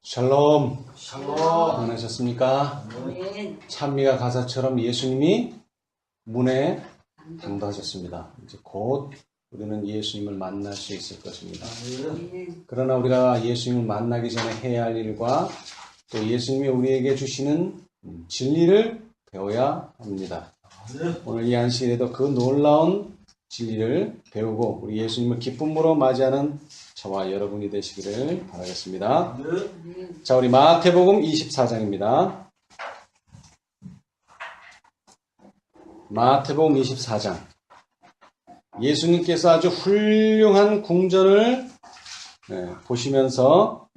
샬롬. 샬롬. 안녕하셨습니까? 아멘. 찬미가 가사처럼 예수님이 문에 당도하셨습니다. 이제 곧 우리는 예수님을 만날 수 있을 것입니다. 아멘. 그러나 우리가 예수님을 만나기 전에 해야 할 일과 또 예수님이 우리에게 주시는 진리를 배워야 합니다. 오늘 이 안식일에도 그 놀라운 진리를 배우고 우리 예수님을 기쁨으로 맞이하는 저와 여러분이 되시기를 바라겠습니다. 아멘. 자, 우리 마태복음 24장입니다. 마태복음 24장. 예수님께서 아주 훌륭한 궁전을 보시면서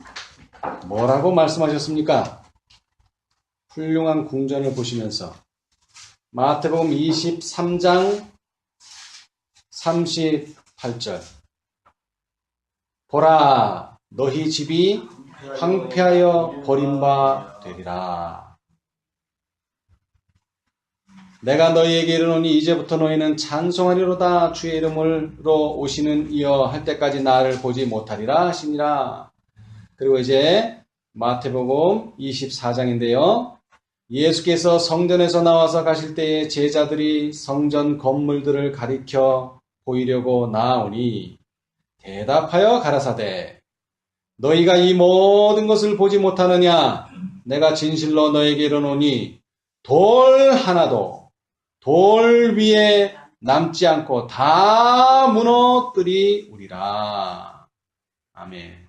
뭐라고 말씀하셨습니까? 훌륭한 궁전을 보시면서 마태복음 23장 38절. 보라, 너희 집이 황폐하여 버림바 되리라. 내가 너희에게 이르노니 이제부터 너희는 찬송하리로다. 주의 이름으로 오시는 이여 할 때까지 나를 보지 못하리라 하시니라. 그리고 이제 마태복음 24장인데요. 예수께서 성전에서 나와서 가실 때에 제자들이 성전 건물들을 가리켜 보이려고 나아오니 대답하여 가라사대 너희가 이 모든 것을 보지 못하느냐? 내가 진실로 너에게 이르노니 돌 하나도 돌 위에 남지 않고 다 무너뜨리우리라. 아멘.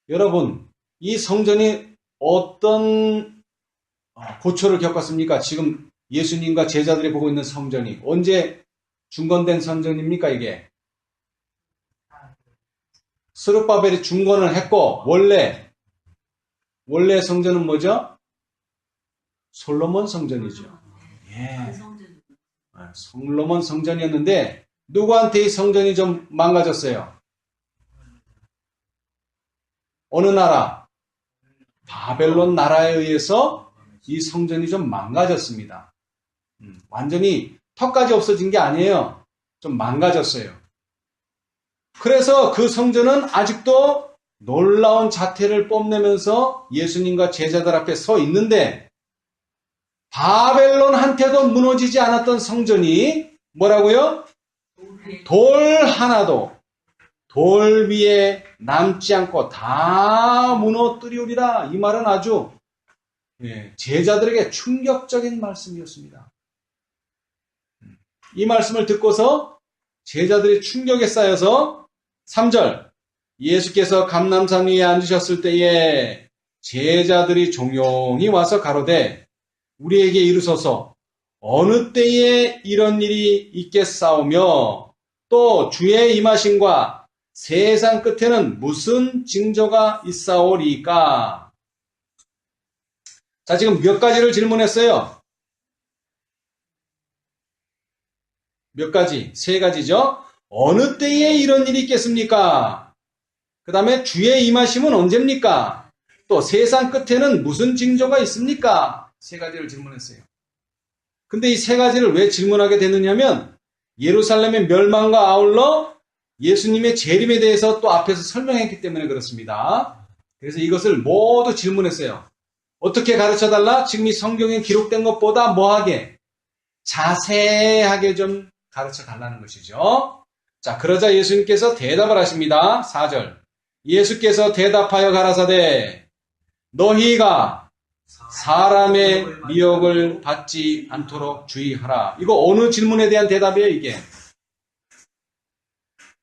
여러분, 이 성전이 어떤 고초를 겪었습니까? 지금 예수님과 제자들이 보고 있는 성전이 언제 중건된 성전입니까? 이게 스룹바벨이 중건을 했고 원래 성전은 뭐죠? 솔로몬 성전이죠. 예. 솔로몬 성전이었는데 누구한테 이 성전이 좀 망가졌어요? 어느 나라? 바벨론 나라에 의해서 이 성전이 좀 망가졌습니다. 완전히 턱까지 없어진 게 아니에요. 좀 망가졌어요. 그래서 그 성전은 아직도 놀라운 자태를 뽐내면서 예수님과 제자들 앞에 서 있는데 바벨론한테도 무너지지 않았던 성전이 뭐라고요? 돌 하나도 돌 위에 남지 않고 다 무너뜨리우리라. 이 말은 아주 제자들에게 충격적인 말씀이었습니다. 이 말씀을 듣고서 제자들이 충격에 쌓여서 3절 예수께서 감람산 위에 앉으셨을 때에 제자들이 종용이 와서 가로되 우리에게 이르소서 어느 때에 이런 일이 있겠사오며 또 주의 임하심과 세상 끝에는 무슨 징조가 있사오리까? 자, 지금 몇 가지를 질문했어요. 몇 가지? 세 가지죠. 어느 때에 이런 일이 있겠습니까? 그 다음에 주의 임하심은 언제입니까? 또 세상 끝에는 무슨 징조가 있습니까? 세 가지를 질문했어요. 근데 이 세 가지를 왜 질문하게 됐느냐면 예루살렘의 멸망과 아울러 예수님의 재림에 대해서 또 앞에서 설명했기 때문에 그렇습니다. 그래서 이것을 모두 질문했어요. 어떻게 가르쳐달라? 지금 이 성경에 기록된 것보다 뭐하게? 자세하게 좀 가르쳐 달라는 것이죠. 자, 그러자 예수님께서 대답을 하십니다. 4절. 예수께서 대답하여 가라사대 너희가 사람의 미혹을 받지 않도록 주의하라. 이거 어느 질문에 대한 대답이에요, 이게?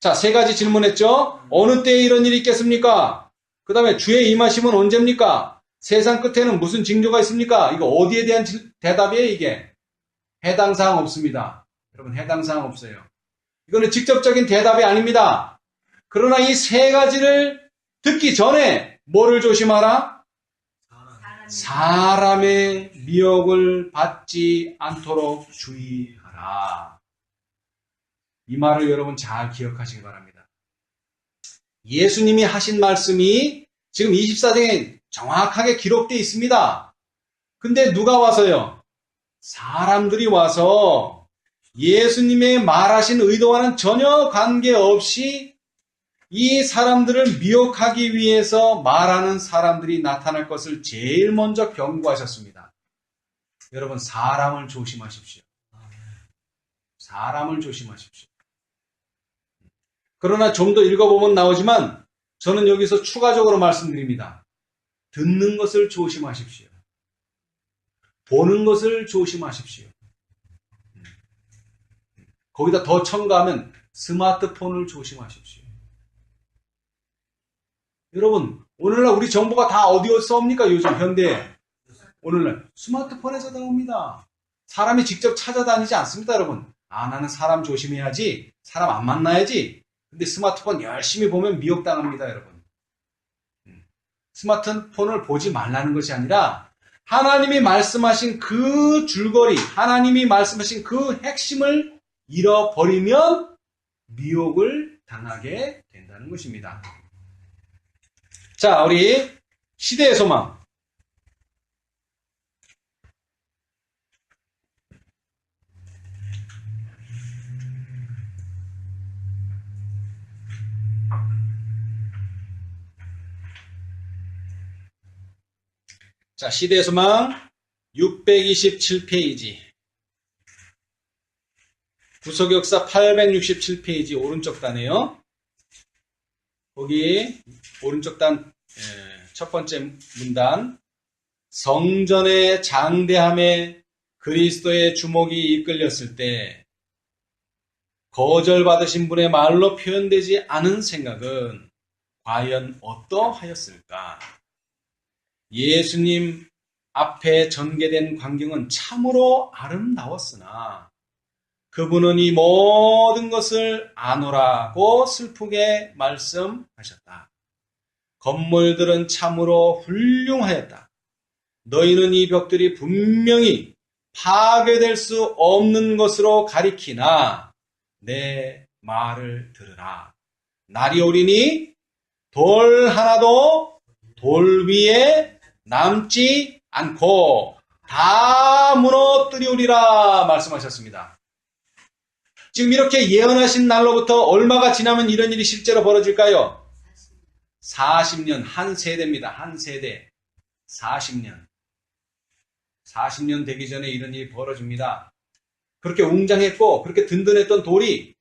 자, 세 가지 질문했죠? 어느 때에 이런 일이 있겠습니까? 그 다음에 주의 임하심은 언제입니까? 세상 끝에는 무슨 징조가 있습니까? 이거 어디에 대한 대답이에요, 이게? 해당 사항 없습니다. 여러분, 해당 사항 없어요. 이거는 직접적인 대답이 아닙니다. 그러나 이 세 가지를 듣기 전에 뭐를 조심하라? 사람의 미혹을 받지 않도록 주의하라. 이 말을 여러분 잘 기억하시기 바랍니다. 예수님이 하신 말씀이 지금 24장에 정확하게 기록되어 있습니다. 근데 누가 와서요? 사람들이 와서 예수님의 말하신 의도와는 전혀 관계없이 이 사람들을 미혹하기 위해서 말하는 사람들이 나타날 것을 제일 먼저 경고하셨습니다. 여러분, 사람을 조심하십시오. 사람을 조심하십시오. 그러나 좀 더 읽어보면 나오지만 저는 여기서 추가적으로 말씀드립니다. 듣는 것을 조심하십시오. 보는 것을 조심하십시오. 거기다 더 첨가하면 스마트폰을 조심하십시오. 여러분, 오늘날 우리 정보가 다 어디서 옵니까? 요즘 현대에. 오늘날 스마트폰에서 나옵니다. 사람이 직접 찾아다니지 않습니다, 여러분. 아, 나는 사람 조심해야지. 사람 안 만나야지. 근데 스마트폰 열심히 보면 미혹당합니다, 여러분. 스마트폰을 보지 말라는 것이 아니라 하나님이 말씀하신 그 줄거리, 하나님이 말씀하신 그 핵심을 잃어버리면 미혹을 당하게 된다는 것입니다. 자, 우리 시대의 소망. 자, 시대의 소망 627페이지. 구속역사 867페이지 오른쪽 단이에요. 거기 오른쪽 단 첫 번째 문단. 성전의 장대함에 그리스도의 주목이 이끌렸을 때 거절받으신 분의 말로 표현되지 않은 생각은 과연 어떠하였을까? 예수님 앞에 전개된 광경은 참으로 아름다웠으나 그분은 이 모든 것을 아노라고 슬프게 말씀하셨다. 건물들은 참으로 훌륭하였다. 너희는 이 벽들이 분명히 파괴될 수 없는 것으로 가리키나 내 말을 들으라. 날이 오리니 돌 하나도 돌 위에 남지 않고 다 무너뜨리우리라 말씀하셨습니다. 지금 이렇게 예언하신 날로부터 얼마가 지나면 이런 일이 실제로 벌어질까요? 40년, 한 세대입니다. 한 세대. 40년. 40년 되기 전에 이런 일이 벌어집니다. 그렇게 웅장했고 그렇게 든든했던 돌이,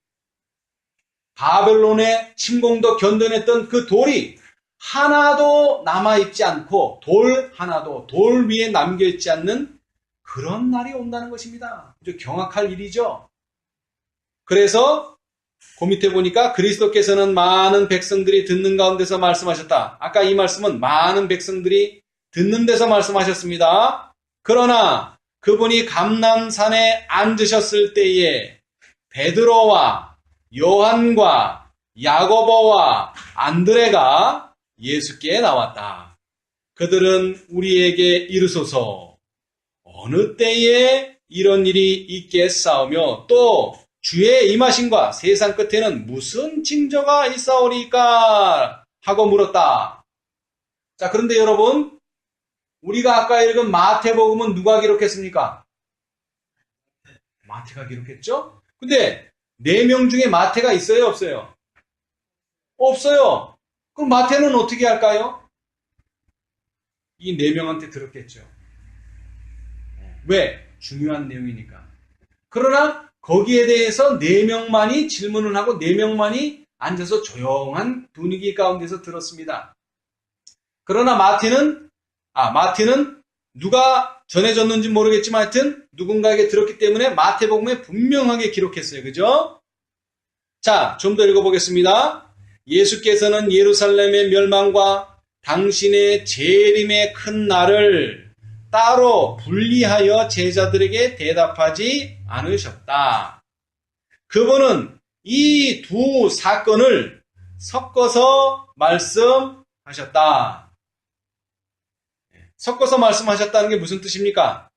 바벨론의 침공도 견뎌냈던 그 돌이 하나도 남아있지 않고 돌 하나도 돌 위에 남겨있지 않는 그런 날이 온다는 것입니다. 아주 경악할 일이죠. 그래서 그 밑에 보니까 그리스도께서는 많은 백성들이 듣는 가운데서 말씀하셨다. 아까 이 말씀은 많은 백성들이 듣는 데서 말씀하셨습니다. 그러나 그분이 감람산에 앉으셨을 때에 베드로와 요한과 야고보와 안드레가 예수께 나왔다. 그들은 우리에게 이르소서 어느 때에 이런 일이 있겠사오며 또 주의 임하심과 세상 끝에는 무슨 징조가 있사오리까 하고 물었다. 자, 그런데 여러분, 우리가 아까 읽은 마태복음은 누가 기록했습니까? 마태가 기록했죠? 근데 4명 중에 마태가 있어요, 없어요? 없어요. 그럼 마태는 어떻게 할까요? 이 4명한테 들었겠죠. 왜? 중요한 내용이니까. 그러나 거기에 대해서 4명만이 질문을 하고 4명만이 앉아서 조용한 분위기 가운데서 들었습니다. 그러나 마태는 누가 전해졌는지 모르겠지만 하여튼 누군가에게 들었기 때문에 마태복음에 분명하게 기록했어요. 그죠? 자, 좀 더 읽어보겠습니다. 예수께서는 예루살렘의 멸망과 당신의 재림의 큰 날을 따로 분리하여 제자들에게 대답하지 않으셨다. 그분은 이 두 사건을 섞어서 말씀하셨다. 섞어서 말씀하셨다는 게 무슨 뜻입니까?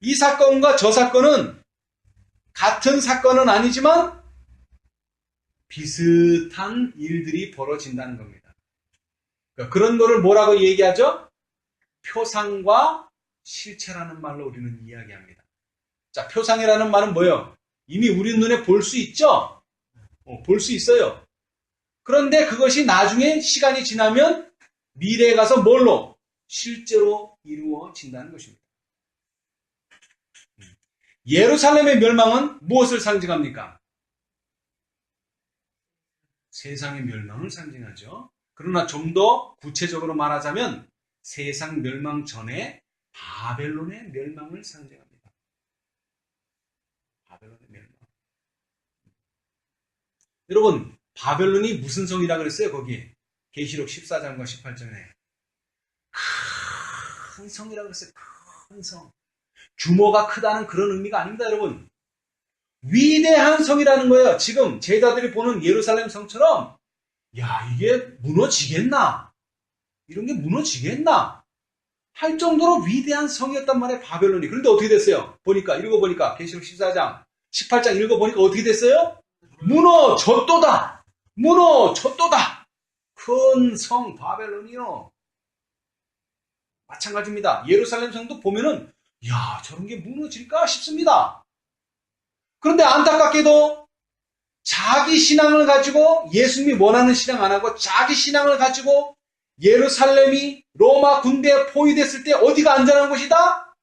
이 사건과 저 사건은 같은 사건은 아니지만 비슷한 일들이 벌어진다는 겁니다. 그런 거를 뭐라고 얘기하죠? 표상과 실체라는 말로 우리는 이야기합니다. 자, 표상이라는 말은 뭐예요? 이미 우리 눈에 볼 수 있죠? 볼 수 있어요. 그런데 그것이 나중에 시간이 지나면 미래에 가서 뭘로? 실제로 이루어진다는 것입니다. 예루살렘의 멸망은 무엇을 상징합니까? 세상의 멸망을 상징하죠. 그러나 좀 더 구체적으로 말하자면 세상 멸망 전에 바벨론의 멸망을 상징합니다. 바벨론의 멸망. 여러분, 바벨론이 무슨 성이라 그랬어요? 거기 계시록 14장과 18장에 큰 성이라 그랬어요. 큰 성. 규모가 크다는 그런 의미가 아닙니다, 여러분. 위대한 성이라는 거예요. 지금 제자들이 보는 예루살렘 성처럼 야, 이게 무너지겠나? 이런 게 무너지겠나? 할 정도로 위대한 성이었단 말이에요, 바벨론이. 그런데 어떻게 됐어요? 읽어보니까 계시록 14장, 18장 읽어보니까 어떻게 됐어요? 무너졌도다. 무너졌도다. 큰 성 바벨론이요. 마찬가지입니다. 예루살렘 성도 보면은 야, 저런 게 무너질까 싶습니다. 그런데 안타깝게도 자기 신앙을 가지고 예수님이 원하는 신앙 안 하고 자기 신앙을 가지고 예루살렘이 로마 군대에 포위됐을 때 어디가 안전한 곳이다?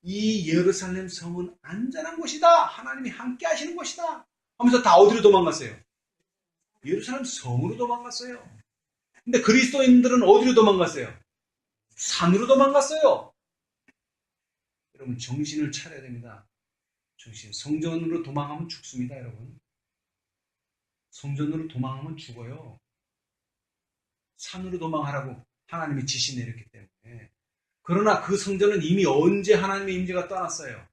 이 예루살렘 성은 안전한 곳이다. 하나님이 함께 하시는 곳이다. 하면서 다 어디로 도망갔어요? 예루살렘 성으로 도망갔어요. 근데 그리스도인들은 어디로 도망갔어요? 산으로 도망갔어요. 여러분, 정신을 차려야 됩니다. 성전으로 도망하면 죽습니다, 여러분. 성전으로 도망하면 죽어요. 산으로 도망하라고 하나님이 지시 내렸기 때문에. 그러나 그 성전은 이미 언제 하나님의 임재가 떠났어요?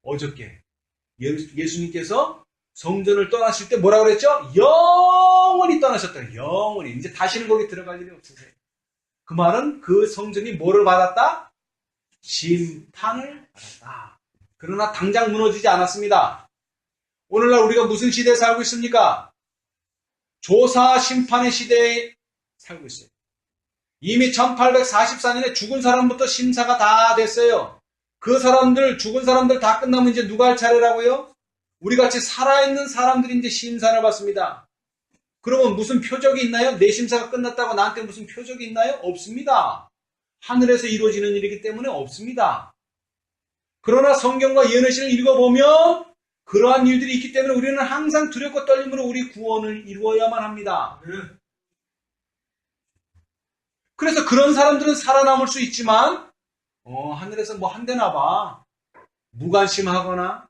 어저께. 예수님께서 성전을 떠나실 때 뭐라고 그랬죠? 영원히 떠나셨다. 영원히. 이제 다시는 거기 들어갈 일이 없으세요. 그 말은 그 성전이 뭐를 받았다? 심판을 받았다. 그러나 당장 무너지지 않았습니다. 오늘날 우리가 무슨 시대에 살고 있습니까? 조사 심판의 시대에 살고 있어요. 이미 1844년에 죽은 사람부터 심사가 다 됐어요. 그 사람들, 죽은 사람들 다 끝나면 이제 누가 할 차례라고요? 우리 같이 살아있는 사람들이 이제 심사를 받습니다. 그러면 무슨 표적이 있나요? 내 심사가 끝났다고 나한테 무슨 표적이 있나요? 없습니다. 하늘에서 이루어지는 일이기 때문에 없습니다. 그러나 성경과 예언의 읽어보면 그러한 일들이 있기 때문에 우리는 항상 두렵고 떨림으로 우리 구원을 이루어야만 합니다. 그래서 그런 사람들은 살아남을 수 있지만 하늘에서 뭐 한대나 봐. 무관심하거나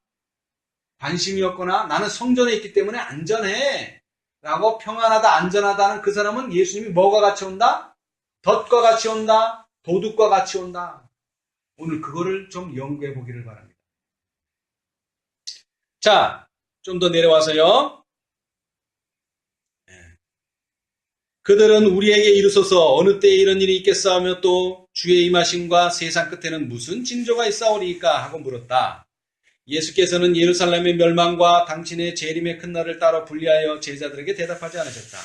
관심이 없거나 나는 성전에 있기 때문에 안전해 라고 평안하다 안전하다는 그 사람은 예수님이 뭐가 같이 온다? 덫과 같이 온다. 도둑과 같이 온다. 오늘 그거를 좀 연구해 보기를 바랍니다. 자, 좀 더 내려와서요. 그들은 우리에게 이르소서 어느 때에 이런 일이 있겠사오며 또 주의 임하심과 세상 끝에는 무슨 징조가 있사오리이까 하고 물었다. 예수께서는 예루살렘의 멸망과 당신의 재림의 큰 날을 따로 분리하여 제자들에게 대답하지 않으셨다.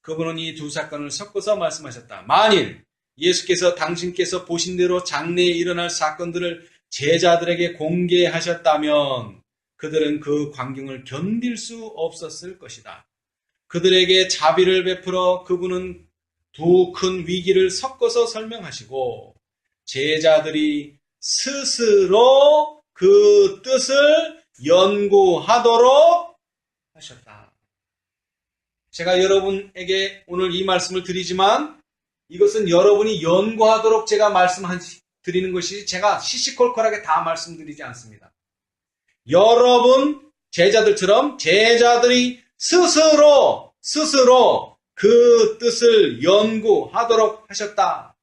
그분은 이 두 사건을 섞어서 말씀하셨다. 만일 예수께서 당신께서 보신 대로 장래에 일어날 사건들을 제자들에게 공개하셨다면 그들은 그 광경을 견딜 수 없었을 것이다. 그들에게 자비를 베풀어 그분은 두 큰 위기를 섞어서 설명하시고 제자들이 스스로 그 뜻을 연구하도록 하셨다. 제가 여러분에게 오늘 이 말씀을 드리지만 이것은 여러분이 연구하도록 제가 말씀드리는 것이 제가 시시콜콜하게 다 말씀드리지 않습니다. 여러분 제자들처럼 제자들이 스스로 그 뜻을 연구하도록 하셨다.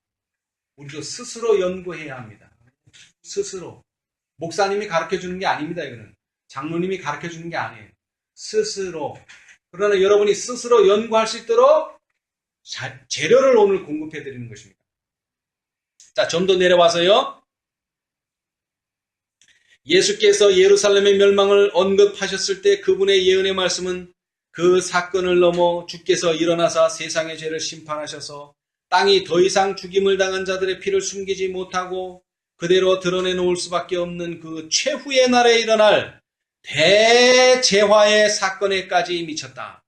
우리도 스스로 연구해야 합니다. 스스로. 목사님이 가르쳐주는 게 아닙니다. 이거는. 장로님이 가르쳐주는 게 아니에요. 스스로. 그러나 여러분이 스스로 연구할 수 있도록 재료를 오늘 공급해드리는 것입니다. 자, 좀 더 내려와서요. 예수께서 예루살렘의 멸망을 언급하셨을 때 그분의 예언의 말씀은 그 사건을 넘어 주께서 일어나사 세상의 죄를 심판하셔서 땅이 더 이상 죽임을 당한 자들의 피를 숨기지 못하고 그대로 드러내놓을 수밖에 없는 그 최후의 날에 일어날 대재화의 사건에까지 미쳤다.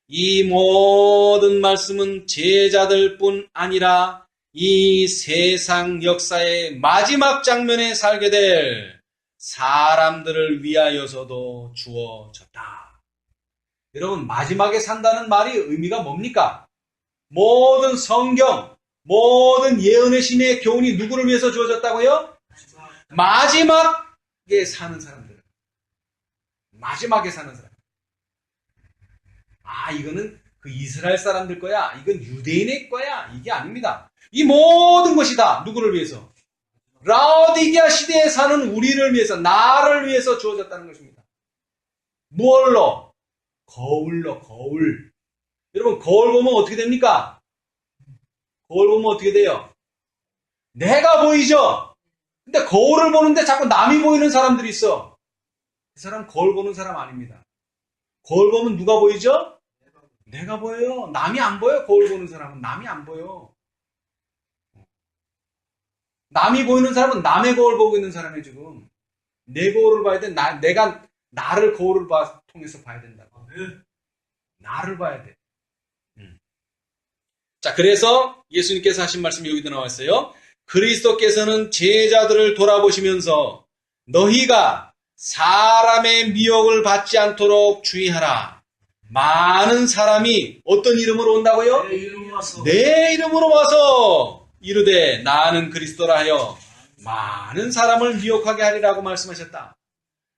이 모든 말씀은 제자들뿐 아니라 이 세상 역사의 마지막 장면에 살게 될 사람들을 위하여서도 주어졌다. 여러분, 마지막에 산다는 말이 의미가 뭡니까? 모든 성경, 모든 예언의 신의 교훈이 누구를 위해서 주어졌다고요? 마지막에 사는 사람들. 마지막에 사는 사람. 이거는 그 이스라엘 사람들 거야. 이건 유대인의 거야. 이게 아닙니다. 이 모든 것이 다 누구를 위해서? 라오디게아 시대에 사는 우리를 위해서, 나를 위해서 주어졌다는 것입니다. 무얼로? 거울로, 거울. 여러분, 거울 보면 어떻게 됩니까? 거울 보면 어떻게 돼요? 내가 보이죠? 근데 거울을 보는데 자꾸 남이 보이는 사람들이 있어. 그 사람 거울 보는 사람 아닙니다. 거울 보면 누가 보이죠? 내가 보여요. 남이 안 보여. 거울 보는 사람은 남이 안 보여. 남이 보이는 사람은 남의 거울 보고 있는 사람이 지금 내 거울을 봐야 돼. 내가 나를 거울을 통해서 봐야 된다고. 나를 봐야 돼. 자, 그래서 예수님께서 하신 말씀이 여기도 나와 있어요. 그리스도께서는 제자들을 돌아보시면서 너희가 사람의 미혹을 받지 않도록 주의하라. 많은 사람이 어떤 이름으로 온다고요? 내 이름으로 와서 이르되 나는 그리스도라 하여 많은 사람을 미혹하게 하리라고 말씀하셨다.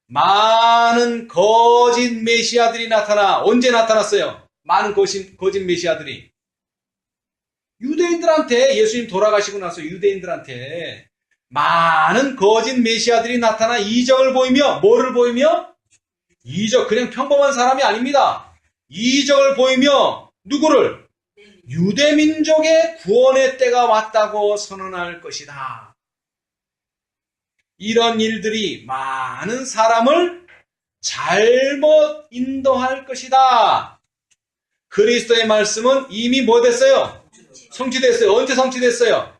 많은 거짓 메시아들이 나타나 언제 나타났어요? 많은 거짓 메시아들이 유대인들한테 예수님 돌아가시고 나서 유대인들한테 많은 거짓 메시아들이 나타나 이적을 보이며 뭐를 보이며? 이적, 그냥 평범한 사람이 아닙니다. 이적을 보이며 누구를? 유대민족의 구원의 때가 왔다고 선언할 것이다. 이런 일들이 많은 사람을 잘못 인도할 것이다. 그리스도의 말씀은 이미 뭐 됐어요? 성취됐어요. 언제 성취됐어요?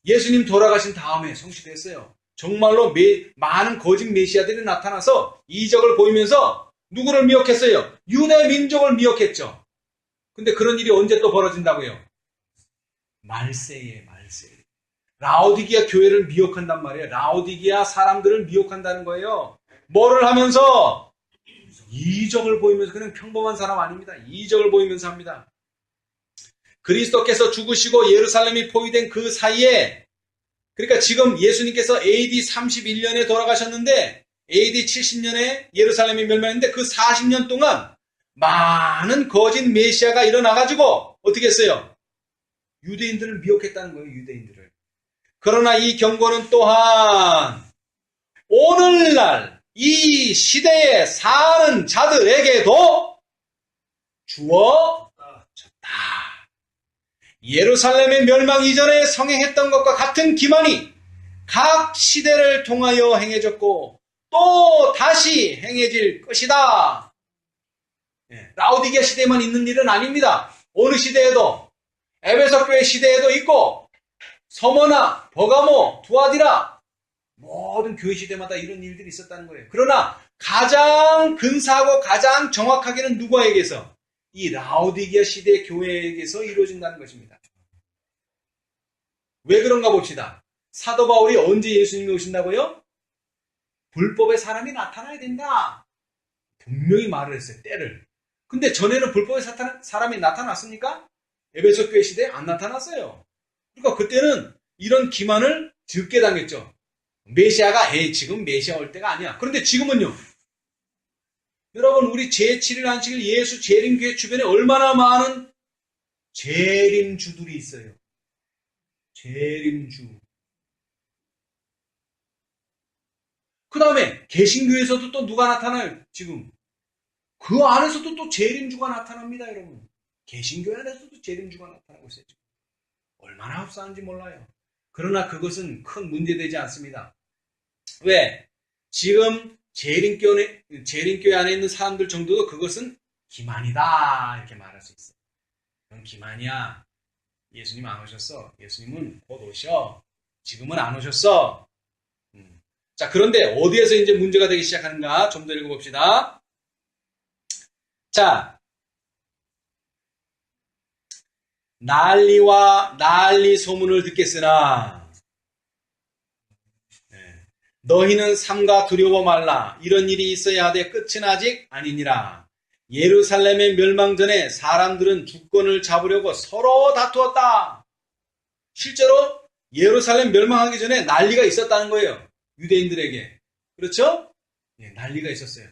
예수님 돌아가신 다음에 성취됐어요. 정말로 많은 거짓 메시아들이 나타나서 이적을 보이면서 누구를 미혹했어요? 유대 민족을 미혹했죠. 근데 그런 일이 언제 또 벌어진다고요? 말세에. 라오디게아 교회를 미혹한단 말이에요. 라오디게아 사람들을 미혹한다는 거예요. 뭐를 하면서? 이적을 보이면서. 그냥 평범한 사람 아닙니다. 이적을 보이면서 합니다. 그리스도께서 죽으시고 예루살렘이 포위된 그 사이에, 그러니까 지금 예수님께서 AD 31년에 돌아가셨는데 AD 70년에 예루살렘이 멸망했는데 그 40년 동안 많은 거짓 메시아가 일어나가지고 어떻게 했어요? 유대인들을 미혹했다는 거예요. 유대인들을. 그러나 이 경고는 또한 오늘날 이 시대에 사는 자들에게도 주어졌다. 예루살렘의 멸망 이전에 성행했던 것과 같은 기만이 각 시대를 통하여 행해졌고 또 다시 행해질 것이다. 라오디게아 시대에만 있는 일은 아닙니다. 어느 시대에도, 에베소 교회 시대에도 있고 서머나, 버가모, 두아디라 모든 교회 시대마다 이런 일들이 있었다는 거예요. 그러나 가장 근사하고 가장 정확하게는 누구에게서? 이 라오디게아 시대 교회에게서 이루어진다는 것입니다. 왜 그런가 봅시다. 사도 바울이 언제 예수님이 오신다고요? 불법의 사람이 나타나야 된다. 분명히 말을 했어요. 때를. 근데 전에는 불법의 사람이 나타났습니까? 에베소 교회 시대에 안 나타났어요. 그러니까 그때는 이런 기만을 적게 당했죠. 메시아가 지금 메시아 올 때가 아니야. 그런데 지금은요. 여러분, 우리 제7일 안식일 예수 재림교회 주변에 얼마나 많은 재림주들이 있어요. 재림주. 그 다음에 개신교에서도 또 누가 나타나요? 지금 그 안에서도 또 재림주가 나타납니다. 여러분, 개신교 안에서도 재림주가 나타나고 있어요. 지금. 얼마나 흡사한지 몰라요. 그러나 그것은 큰 문제되지 않습니다. 왜? 지금 재림교회 안에 있는 사람들 정도도 그것은 기만이다 이렇게 말할 수 있어요. 그건 기만이야. 예수님 안 오셨어. 예수님은 곧 오셔. 지금은 안 오셨어. 자, 그런데 어디에서 이제 문제가 되기 시작하는가 좀 더 읽어봅시다. 자, 난리 소문을 듣겠으나 너희는 삼가 두려워 말라. 이런 일이 있어야 하되 끝은 아직 아니니라. 예루살렘의 멸망 전에 사람들은 주권을 잡으려고 서로 다투었다. 실제로 예루살렘 멸망하기 전에 난리가 있었다는 거예요. 유대인들에게. 그렇죠? 예, 난리가 있었어요.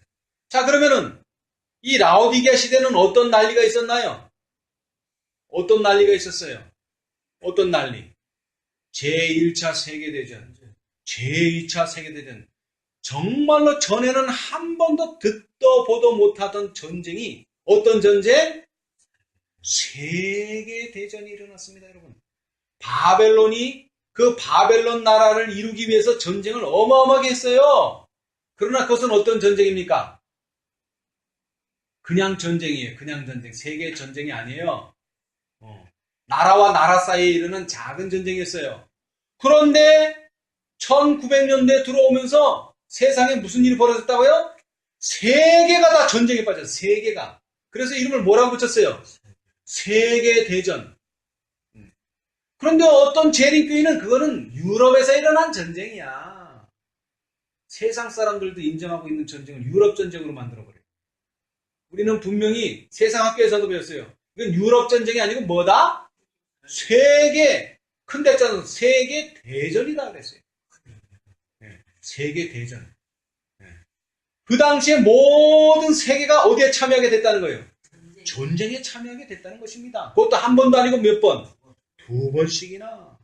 자, 그러면은 이 라오디게아 시대는 어떤 난리가 있었나요? 어떤 난리가 있었어요? 어떤 난리? 제1차 세계대전, 제2차 세계대전. 정말로 전에는 한 번도 듣도 보도 못하던 전쟁이 어떤 전쟁? 세계대전이 일어났습니다, 여러분. 바벨론이 그 바벨론 나라를 이루기 위해서 전쟁을 어마어마하게 했어요. 그러나 그것은 어떤 전쟁입니까? 그냥 전쟁이에요. 그냥 전쟁. 세계 전쟁이 아니에요. 나라와 나라 사이에 이르는 작은 전쟁이었어요. 그런데 1900년대에 들어오면서 세상에 무슨 일이 벌어졌다고요? 세계가 다 전쟁에 빠졌어요. 세계가. 그래서 이름을 뭐라고 붙였어요? 세계대전. 그런데 어떤 재림교회는 그거는 유럽에서 일어난 전쟁이야. 세상 사람들도 인정하고 있는 전쟁을 유럽 전쟁으로 만들어버려요. 우리는 분명히 세상 학교에서도 배웠어요. 이건 유럽 전쟁이 아니고 뭐다? 세계, 큰 대자는 세계 대전이다 그랬어요. 세계 대전. 그 당시에 모든 세계가 어디에 참여하게 됐다는 거예요? 전쟁에 참여하게 됐다는 것입니다. 그것도 한 번도 아니고 몇 번? 2번씩이나.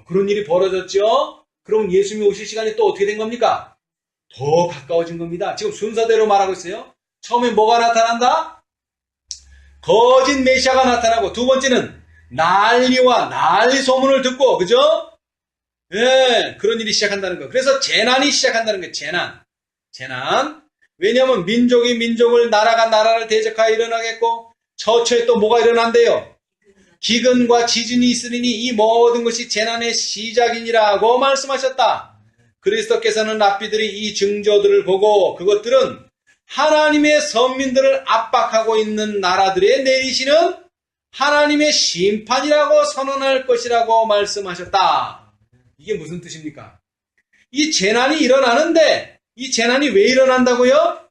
그런 일이 벌어졌죠? 그럼 예수님이 오실 시간이 또 어떻게 된 겁니까? 더 가까워진 겁니다. 지금 순서대로 말하고 있어요. 처음에 뭐가 나타난다? 거짓 메시아가 나타나고, 두 번째는 난리 소문을 듣고, 그죠? 예, 그런 일이 시작한다는 거. 그래서 재난이 시작한다는 거예요. 재난. 왜냐하면 민족이 민족을, 나라가 나라를 대적하여 일어나겠고, 처처에 또 뭐가 일어난대요? 기근과 지진이 있으리니 이 모든 것이 재난의 시작이니라고 말씀하셨다. 그리스도께서는 랍비들이 이 징조들을 보고 그것들은 하나님의 선민들을 압박하고 있는 나라들에 내리시는 하나님의 심판이라고 선언할 것이라고 말씀하셨다. 이게 무슨 뜻입니까? 이 재난이 일어나는데 이 재난이 왜 일어난다고요?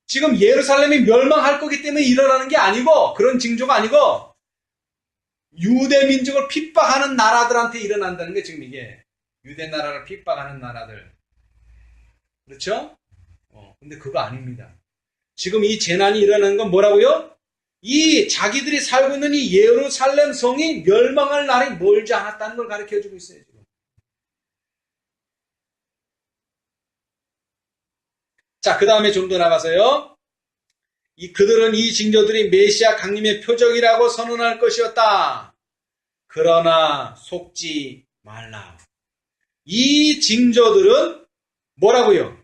지금 예루살렘이 멸망할 거기 때문에 일어나는 게 아니고, 그런 징조가 아니고 유대 민족을 핍박하는 나라들한테 일어난다는 게 지금 이게 유대 나라를 핍박하는 나라들. 그렇죠? 근데 그거 아닙니다. 지금 이 재난이 일어나는 건 뭐라고요? 이 자기들이 살고 있는 이 예루살렘 성이 멸망할 날이 멀지 않았다는 걸 가르쳐주고 있어요. 지금. 자, 그 다음에 좀 더 나가서요. 그들은 이 징조들이 메시아 강림의 표적이라고 선언할 것이었다. 그러나 속지 말라. 이 징조들은 뭐라고요?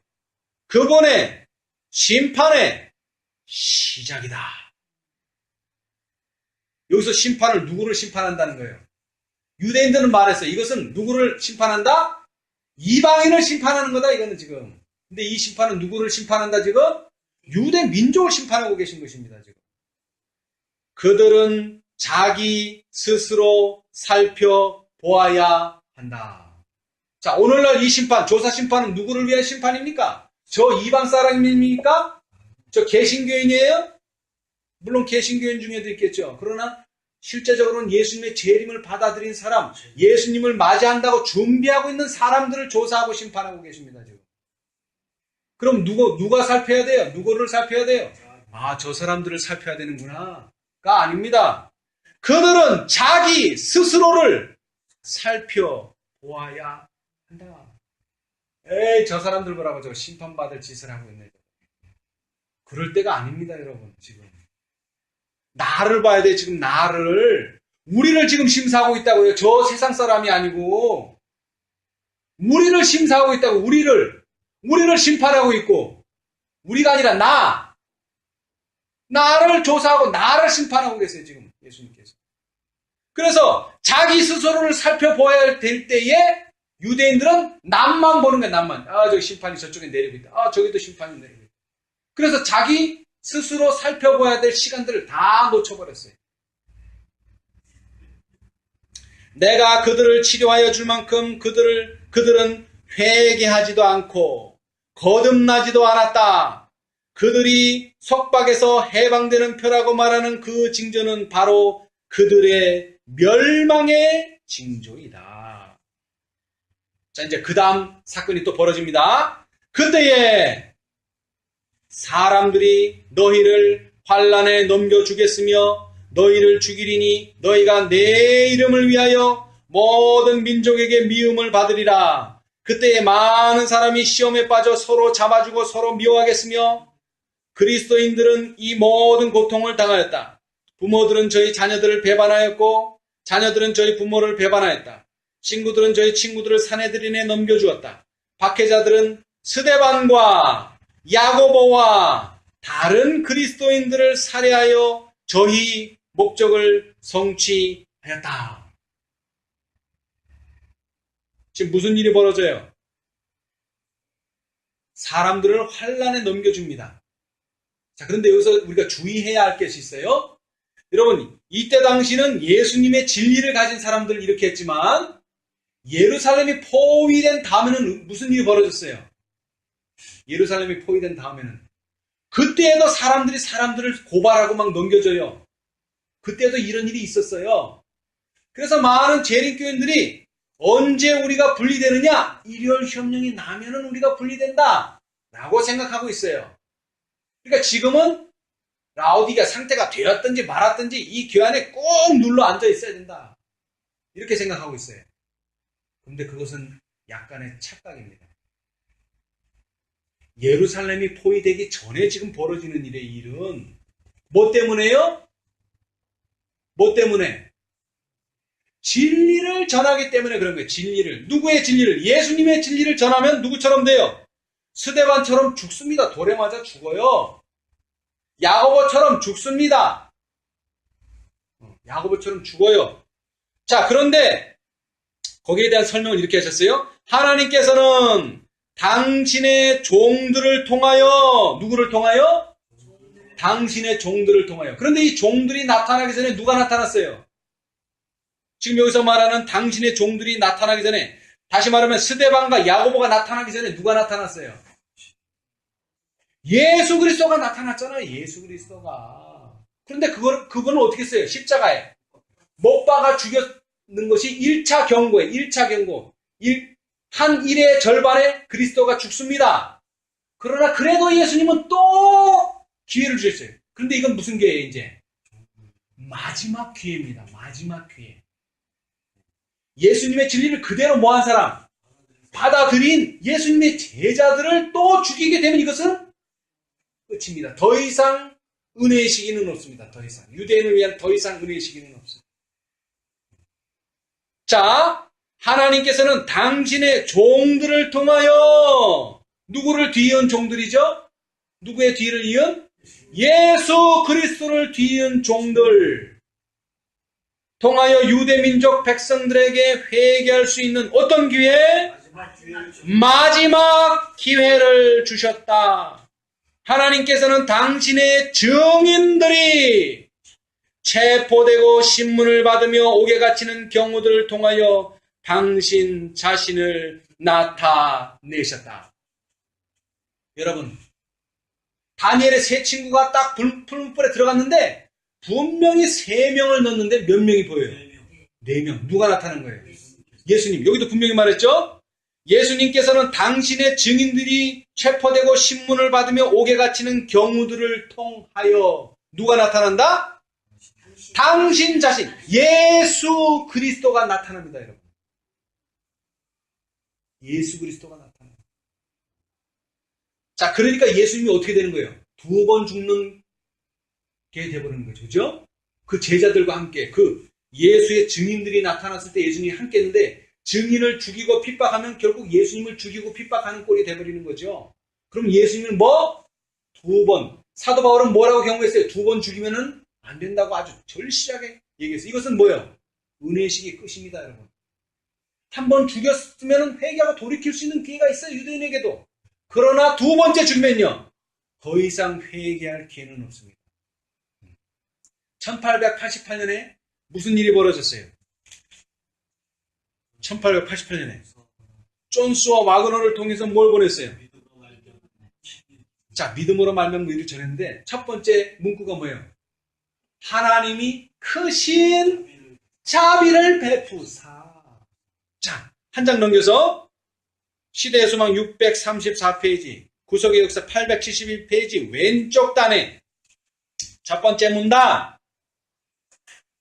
그분의 심판의 시작이다. 여기서 심판을 누구를 심판한다는 거예요? 유대인들은 말했어요. 이것은 누구를 심판한다? 이방인을 심판하는 거다, 이거는 지금. 근데 이 심판은 누구를 심판한다, 지금? 유대 민족을 심판하고 계신 것입니다, 지금. 그들은 자기 스스로 살펴보아야 한다. 자, 오늘날 이 심판, 조사 심판은 누구를 위한 심판입니까? 저 이방 사람입니까? 저 개신교인이에요? 물론 개신교인 중에도 있겠죠. 그러나 실제적으로는 예수님의 재림을 받아들인 사람, 예수님을 맞이한다고 준비하고 있는 사람들을 조사하고 심판하고 계십니다, 지금. 그럼 누가 살펴야 돼요? 누구를 살펴야 돼요? 아, 저 사람들을 살펴야 되는구나. 가 아닙니다. 그들은 자기 스스로를 살펴보아야 한다. 에이, 저 사람들 보라고 저 심판받을 짓을 하고 있네. 그럴 때가 아닙니다, 여러분, 지금. 나를 봐야 돼, 지금 나를. 우리를 지금 심사하고 있다고요. 저 세상 사람이 아니고. 우리를 심사하고 있다고, 우리를 심판하고 있고. 우리가 아니라 나를 조사하고 나를 심판하고 계세요, 지금 예수님께서. 그래서 자기 스스로를 살펴보아야 될 때에 유대인들은 남만 보는 거야, 남만. 아, 저기 심판이 저쪽에 내리고 있다. 아, 저기도 심판이 내리고 있다. 그래서 자기 스스로 살펴봐야 될 시간들을 다 놓쳐버렸어요. 내가 그들을 치료하여 줄 만큼 그들은 회개하지도 않고 거듭나지도 않았다. 그들이 속박에서 해방되는 표라고 말하는 그 징조는 바로 그들의 멸망의 징조이다. 자, 이제 그 다음 사건이 또 벌어집니다. 그때에 사람들이 너희를 환란에 넘겨주겠으며 너희를 죽이리니 너희가 내 이름을 위하여 모든 민족에게 미움을 받으리라. 그때에 많은 사람이 시험에 빠져 서로 잡아주고 서로 미워하겠으며 그리스도인들은 이 모든 고통을 당하였다. 부모들은 저희 자녀들을 배반하였고 자녀들은 저희 부모를 배반하였다. 친구들은 저희 친구들을 사내들인에 넘겨주었다. 박해자들은 스데반과 야고보와 다른 그리스도인들을 살해하여 저희 목적을 성취하였다. 지금 무슨 일이 벌어져요? 사람들을 환란에 넘겨줍니다. 자, 그런데 여기서 우리가 주의해야 할 것이 있어요. 여러분, 이때 당시는 예수님의 진리를 가진 사람들을 이렇게 했지만 예루살렘이 포위된 다음에는 무슨 일이 벌어졌어요? 예루살렘이 포위된 다음에는 그때에도 사람들이 사람들을 고발하고 막 넘겨줘요. 그때도 이런 일이 있었어요. 그래서 많은 재림교인들이 언제 우리가 분리되느냐? 일요일협령이 나면은 우리가 분리된다 라고 생각하고 있어요. 그러니까 지금은 라오디가 상태가 되었든지 말았든지 이 교회 꼭 눌러 앉아 있어야 된다. 이렇게 생각하고 있어요. 그런데 그것은 약간의 착각입니다. 예루살렘이 포위되기 전에 지금 벌어지는 일의 일은 뭐 때문에요? 뭐 때문에? 진리를 전하기 때문에 그런 거예요. 진리를. 누구의 진리를? 예수님의 진리를 전하면 누구처럼 돼요? 스데반처럼 죽습니다. 돌에 맞아 죽어요. 야고보처럼 죽습니다. 야고보처럼 죽어요. 자, 그런데 거기에 대한 설명을 이렇게 하셨어요. 하나님께서는 당신의 종들을 통하여 누구를 통하여? 당신의 종들을 통하여. 그런데 이 종들이 나타나기 전에 누가 나타났어요? 지금 여기서 말하는 당신의 종들이 나타나기 전에, 다시 말하면 스데반과 야고보가 나타나기 전에 누가 나타났어요? 예수 그리스도가 나타났잖아요. 예수 그리스도가. 그런데 그거는 어떻게 했어요? 십자가에 못 박아 죽였는 것이 1차 경고예요. 1차 경고. 한 일의 절반에 그리스도가 죽습니다. 그러나 그래도 예수님은 또 기회를 주셨어요. 그런데 이건 무슨 기회예요, 이제? 마지막 기회입니다. 마지막 기회. 예수님의 진리를 그대로 뭐한 사람? 받아들인 예수님의 제자들을 또 죽이게 되면 이것은 끝입니다. 더 이상 은혜의 시기는 없습니다. 더 이상. 유대인을 위한 더 이상 은혜의 시기는 없습니다. 자, 하나님께서는 당신의 종들을 통하여 누구를 뒤이은 종들이죠? 누구의 뒤를 이은? 예수 그리스도를 뒤이은 종들 통하여 유대민족 백성들에게 회개할 수 있는 어떤 기회? 마지막 기회를 주셨다. 하나님께서는 당신의 증인들이 체포되고 신문을 받으며 옥에 갇히는 경우들을 통하여 당신 자신을 나타내셨다. 여러분, 다니엘의 세 친구가 딱 풀무불에 들어갔는데 분명히 3명을 넣었는데 몇 명이 보여요? 4명. 누가 나타난 거예요? 예수님. 여기도 분명히 말했죠? 예수님께서는 당신의 증인들이 체포되고 신문을 받으며 옥에 갇히는 경우들을 통하여 누가 나타난다? 당신 자신, 예수 그리스도가 나타납니다, 여러분. 예수 그리스도가 나타납니다. 자, 그러니까 예수님이 어떻게 되는 거예요? 2번 죽는 게 되어버리는 거죠. 그죠? 그 제자들과 함께, 그 예수의 증인들이 나타났을 때 예수님이 함께 했는데, 증인을 죽이고 핍박하면 결국 예수님을 죽이고 핍박하는 꼴이 되어버리는 거죠. 그럼 예수님을 뭐? 2번. 사도 바울은 뭐라고 경고했어요? 2번 죽이면은 안 된다고 아주 절실하게 얘기했어요. 이것은 뭐예요? 은혜식의 끝입니다, 여러분. 한 번 죽였으면 회개하고 돌이킬 수 있는 기회가 있어요. 유대인에게도. 그러나 두 번째 죽이면요. 더 이상 회개할 기회는 없습니다. 1888년에 무슨 일이 벌어졌어요? 1888년에 존스와 와그너를 통해서 뭘 보냈어요? 자, 믿음으로 말면 일을 전했는데 첫 번째 문구가 뭐예요? 하나님이 크신 자비를 베푸사. 자, 한 장 넘겨서 시대의 소망 634페이지, 구속의 역사 871페이지 왼쪽 단에 첫 번째 문단.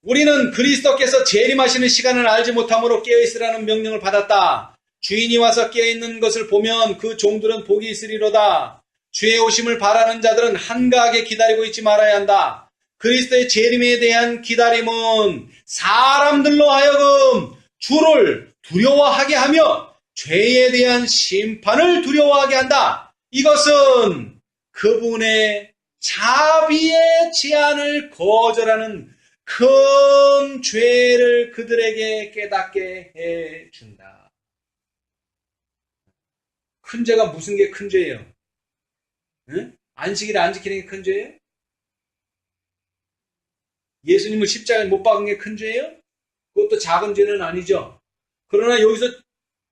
우리는 그리스도께서 재림하시는 시간을 알지 못함으로 깨어있으라는 명령을 받았다. 주인이 와서 깨어있는 것을 보면 그 종들은 복이 있으리로다. 주의 오심을 바라는 자들은 한가하게 기다리고 있지 말아야 한다. 그리스도의 재림에 대한 기다림은 사람들로 하여금 주를 두려워하게 하며 죄에 대한 심판을 두려워하게 한다. 이것은 그분의 자비의 제한을 거절하는 큰 죄를 그들에게 깨닫게 해준다. 큰 죄가 무슨 게 큰 죄예요? 응? 안식일을 안 지키는 게 큰 죄예요? 예수님을 십자가에 못 박은 게 큰 죄예요? 그것도 작은 죄는 아니죠. 그러나 여기서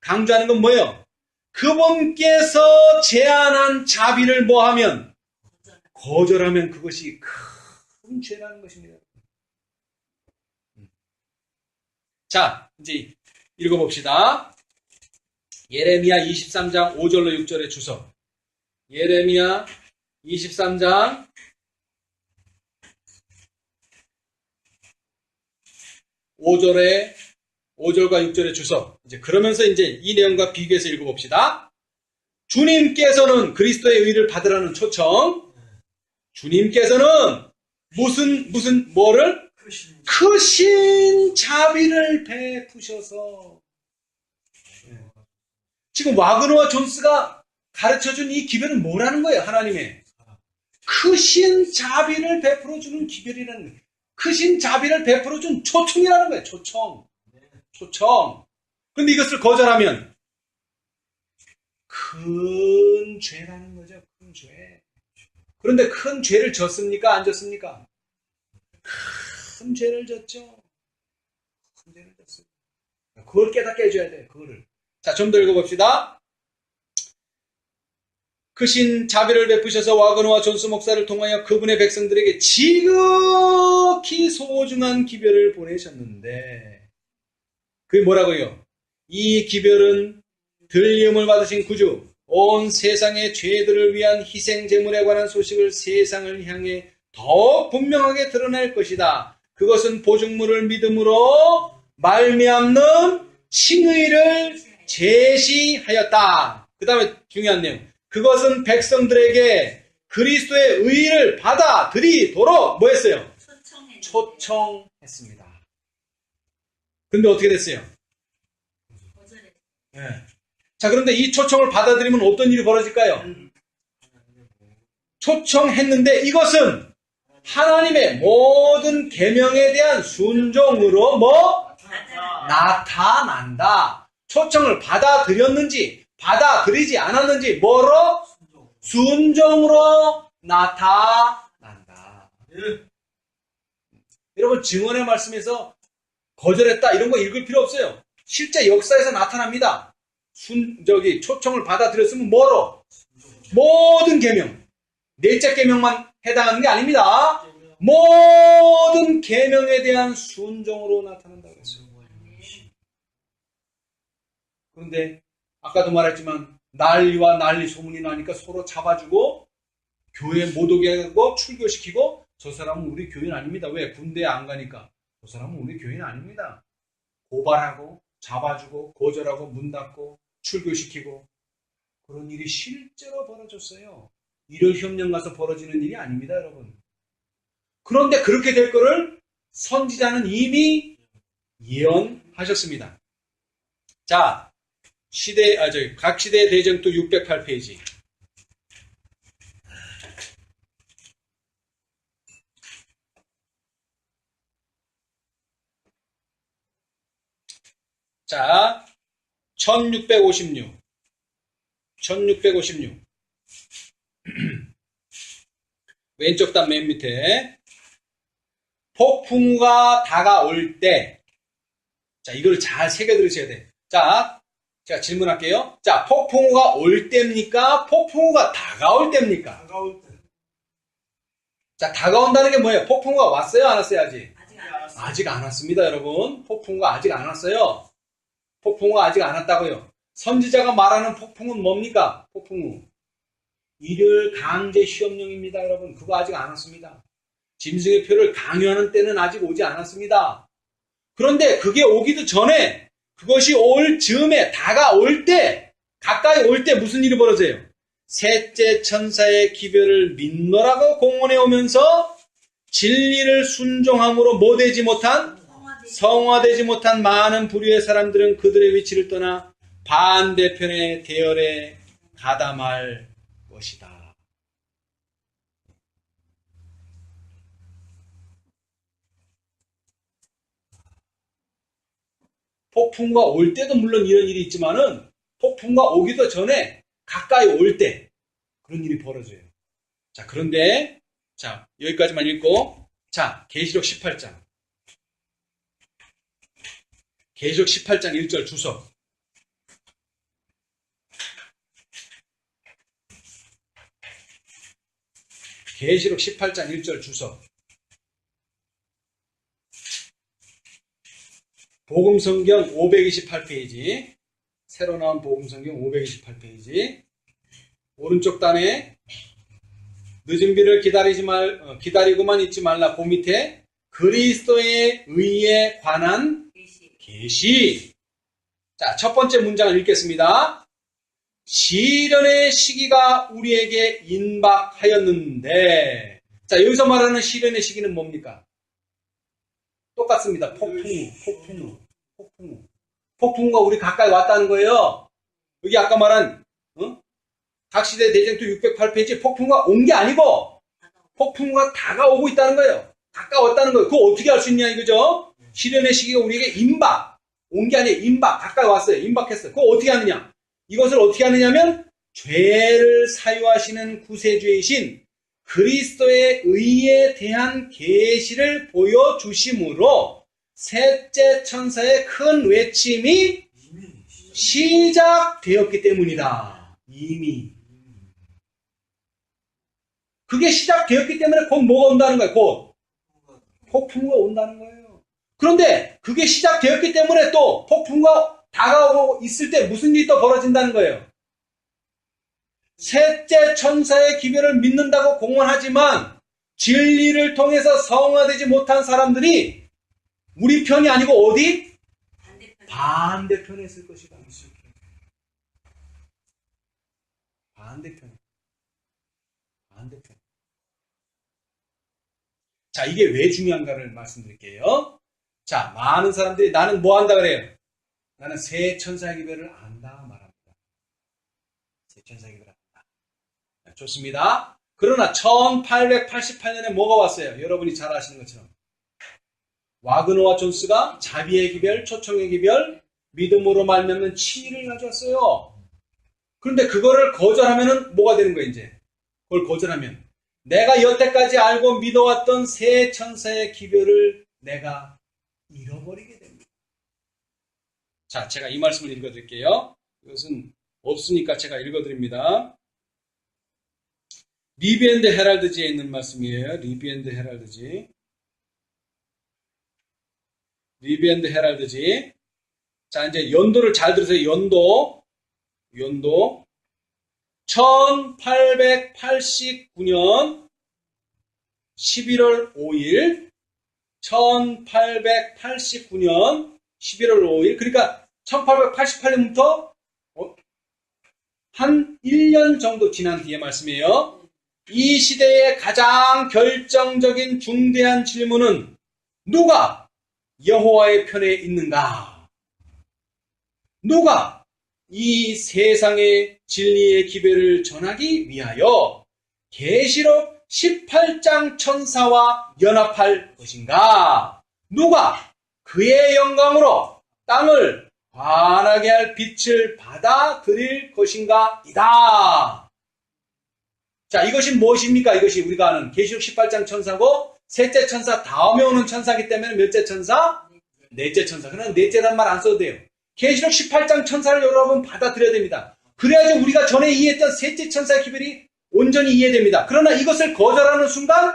강조하는 건 뭐예요? 그분께서 제안한 자비를 뭐하면? 거절하면 그것이 큰 죄라는 것입니다. 자, 이제 읽어봅시다. 예레미야 23장 5절로 6절의 주석. 예레미야 23장 5절과 6절의 주석. 이제 그러면서 이제 이 내용과 비교해서 읽어봅시다. 주님께서는 그리스도의 의를 받으라는 초청. 주님께서는 뭐를? 크신 자비를 베푸셔서. 지금 와그너와 존스가 가르쳐준 이 기별은 뭐라는 거예요? 하나님의 크신 자비를 베풀어주는 기별이라는 거예요. 크신 자비를 베풀어준 초청이라는 거예요. 초청. 그런데 이것을 거절하면 큰 죄라는 거죠. 큰 죄. 그런데 큰 죄를 졌습니까? 안 졌습니까? 큰 죄를 졌죠. 큰 죄를 졌어요. 그걸 깨닫게 해줘야 돼요. 그거를. 자, 좀 더 읽어봅시다. 크신 자비를 베푸셔서 와그너와 존스 목사를 통하여 그분의 백성들에게 지극히 소중한 기별을 보내셨는데, 그게 뭐라고요? 이 기별은 들림을 받으신 구주, 온 세상의 죄들을 위한 희생 제물에 관한 소식을 세상을 향해 더 분명하게 드러낼 것이다. 그것은 보증물을 믿음으로 말미암는 칭의를 제시하였다. 그 다음에 중요한 내용. 그것은 백성들에게 그리스도의 의를 받아들이도록 뭐 했어요? 초청했습니다. 근데 어떻게 됐어요? 네. 자, 그런데 이 초청을 받아들이면 어떤 일이 벌어질까요? 초청했는데 이것은 하나님의 모든 계명에 대한 순종으로 나타난다. 초청을 받아들였는지 받아들이지 않았는지 뭐로? 순종으로 나타난다. 여러분, 증언의 말씀에서 거절했다 이런 거 읽을 필요 없어요. 실제 역사에서 나타납니다. 초청을 받아들였으면 뭐로? 모든 계명, 넷째 계명만 해당하는 게 아닙니다. 모든 계명에 대한 순종으로 나타난다고 했어요. 그런데 아까도 말했지만 난리와 난리 소문이 나니까 서로 잡아주고 교회 못 오게 하고 출교시키고, 저 사람은 우리 교인 아닙니다. 왜? 군대에 안 가니까. 저 사람은 우리 교인 아닙니다. 고발하고 잡아주고 거절하고 문 닫고 출교시키고, 그런 일이 실제로 벌어졌어요. 일월 협령 가서 벌어지는 일이 아닙니다, 여러분. 그런데 그렇게 될 거를 선지자는 이미 예언하셨습니다. 자, 각 시대의 대정도 608페이지. 자, 1656. 왼쪽 단 맨 밑에. 폭풍우가 다가올 때. 자, 이걸 잘 새겨 들으셔야 돼. 자, 제가 질문할게요. 자, 폭풍우가 올 때입니까? 폭풍우가 다가올 때입니까? 다가올 때. 자, 다가온다는 게 뭐예요? 폭풍우가 왔어요? 안 왔어요? 아직? 아직 안 왔어요. 아직 안 왔습니다, 여러분. 폭풍우가 아직 안 왔어요. 폭풍우가 아직 안 왔다고요. 선지자가 말하는 폭풍은 뭡니까? 폭풍우. 일요일 강제 시험령입니다, 여러분. 그거 아직 안 왔습니다. 짐승의 표를 강요하는 때는 아직 오지 않았습니다. 그런데 그게 오기도 전에 그것이 올 즈음에 다가올 때, 가까이 올 때 무슨 일이 벌어져요? 셋째 천사의 기별을 믿노라고 공언해 오면서 진리를 순종함으로 뭐되지 못한? 성화되지 못한 많은 부류의 사람들은 그들의 위치를 떠나 반대편의 대열에 가담할 것이다. 폭풍과 올 때도 물론 이런 일이 있지만은 폭풍과 오기도 전에 가까이 올 때 그런 일이 벌어져요. 자, 그런데 자, 여기까지만 읽고 자, 계시록 18장. 계시록 18장 1절 주석. 계시록 18장 1절 주석. 복음성경 528페이지. 새로 나온 복음성경 528페이지. 오른쪽 단에 늦은 비를 기다리고만 있지 말라. 그 밑에 그리스도의 의에 관한 계시. 자, 첫 번째 문장을 읽겠습니다. 시련의 시기가 우리에게 임박하였는데. 자, 여기서 말하는 시련의 시기는 뭡니까? 똑같습니다. 폭풍우가 우리 가까이 왔다는 거예요. 여기 아까 말한 각시대 대쟁투 608페이지 폭풍우가 온 게 아니고 폭풍우가 다가오고 있다는 거예요. 가까웠다는 거예요. 그거 어떻게 알 수 있냐 이거죠? 시련의 시기가 우리에게 임박. 온 게 아니에요. 임박. 가까이 왔어요. 임박했어요. 그거 어떻게 하느냐? 이것을 어떻게 하느냐면 죄를 사유하시는 구세주이신 그리스도의 의에 대한 계시를 보여주심으로 셋째 천사의 큰 외침이 시작되었기 때문이다. 이미. 그게 시작되었기 때문에 곧 뭐가 온다는 거예요. 곧 폭풍우가 온다는 거예요. 그런데 그게 시작되었기 때문에 또 폭풍우가 다가오고 있을 때 무슨 일이 또 벌어진다는 거예요. 셋째 천사의 기별을 믿는다고 공언하지만 진리를 통해서 성화되지 못한 사람들이 우리 편이 아니고 어디? 반대편에 있을 것이다. 반대편. 자, 이게 왜 중요한가를 말씀드릴게요. 자, 많은 사람들이 나는 뭐 한다 그래요? 나는 새 천사의 기별을 안다 말합니다. 새 천사의 기별을 안다. 좋습니다. 그러나 1888년에 뭐가 왔어요? 여러분이 잘 아시는 것처럼. 와그너와 존스가 자비의 기별, 초청의 기별, 믿음으로 말미암는 치의를 가져왔어요. 그런데 그거를 거절하면은 뭐가 되는 거예요, 이제? 그걸 거절하면 내가 여태까지 알고 믿어왔던 새 천사의 기별을 내가 잃어버리게 됩니다. 자, 제가 이 말씀을 읽어드릴게요. 이것은 없으니까 제가 읽어드립니다. 리비 앤드 헤랄드지에 있는 말씀이에요. 리비 앤드 헤랄드지. 자, 이제 연도를 잘 들으세요. 연도. 1889년 11월 5일. 1889년 11월 5일. 그러니까 1888년부터 한 1년 정도 지난 뒤의 말씀이에요. 이 시대의 가장 결정적인 중대한 질문은 누가 여호와의 편에 있는가? 누가 이 세상의 진리의 기별을 전하기 위하여 계시록 18장 천사와 연합할 것인가? 누가 그의 영광으로 땅을 환하게 할 빛을 받아들일 것인가 이다. 자, 이것이 무엇입니까? 이것이 우리가 아는 계시록 18장 천사고 셋째 천사 다음에 오는 천사이기 때문에 몇째 천사? 넷째 천사. 그러나 넷째란 말 안 써도 돼요. 계시록 18장 천사를 여러분 받아들여야 됩니다. 그래야지 우리가 전에 이해했던 셋째 천사의 기별이 온전히 이해됩니다. 그러나 이것을 거절하는 순간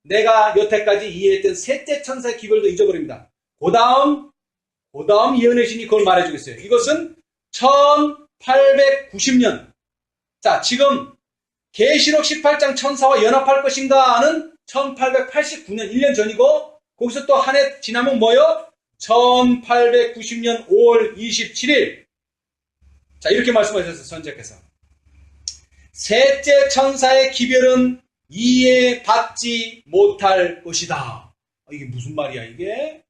내가 여태까지 이해했던 셋째 천사의 기별도 잊어버립니다. 그 다음 예언의 신이 그걸 말해주겠어요. 이것은 1890년. 자, 지금 계시록 18장 천사와 연합할 것인가는 1889년 1년 전이고 거기서 또 한 해 지나면 뭐요? 1890년 5월 27일. 자, 이렇게 말씀하셨어요. 선지자께서. 셋째 천사의 기별은 이해받지 못할 것이다. 이게 무슨 말이야 이게?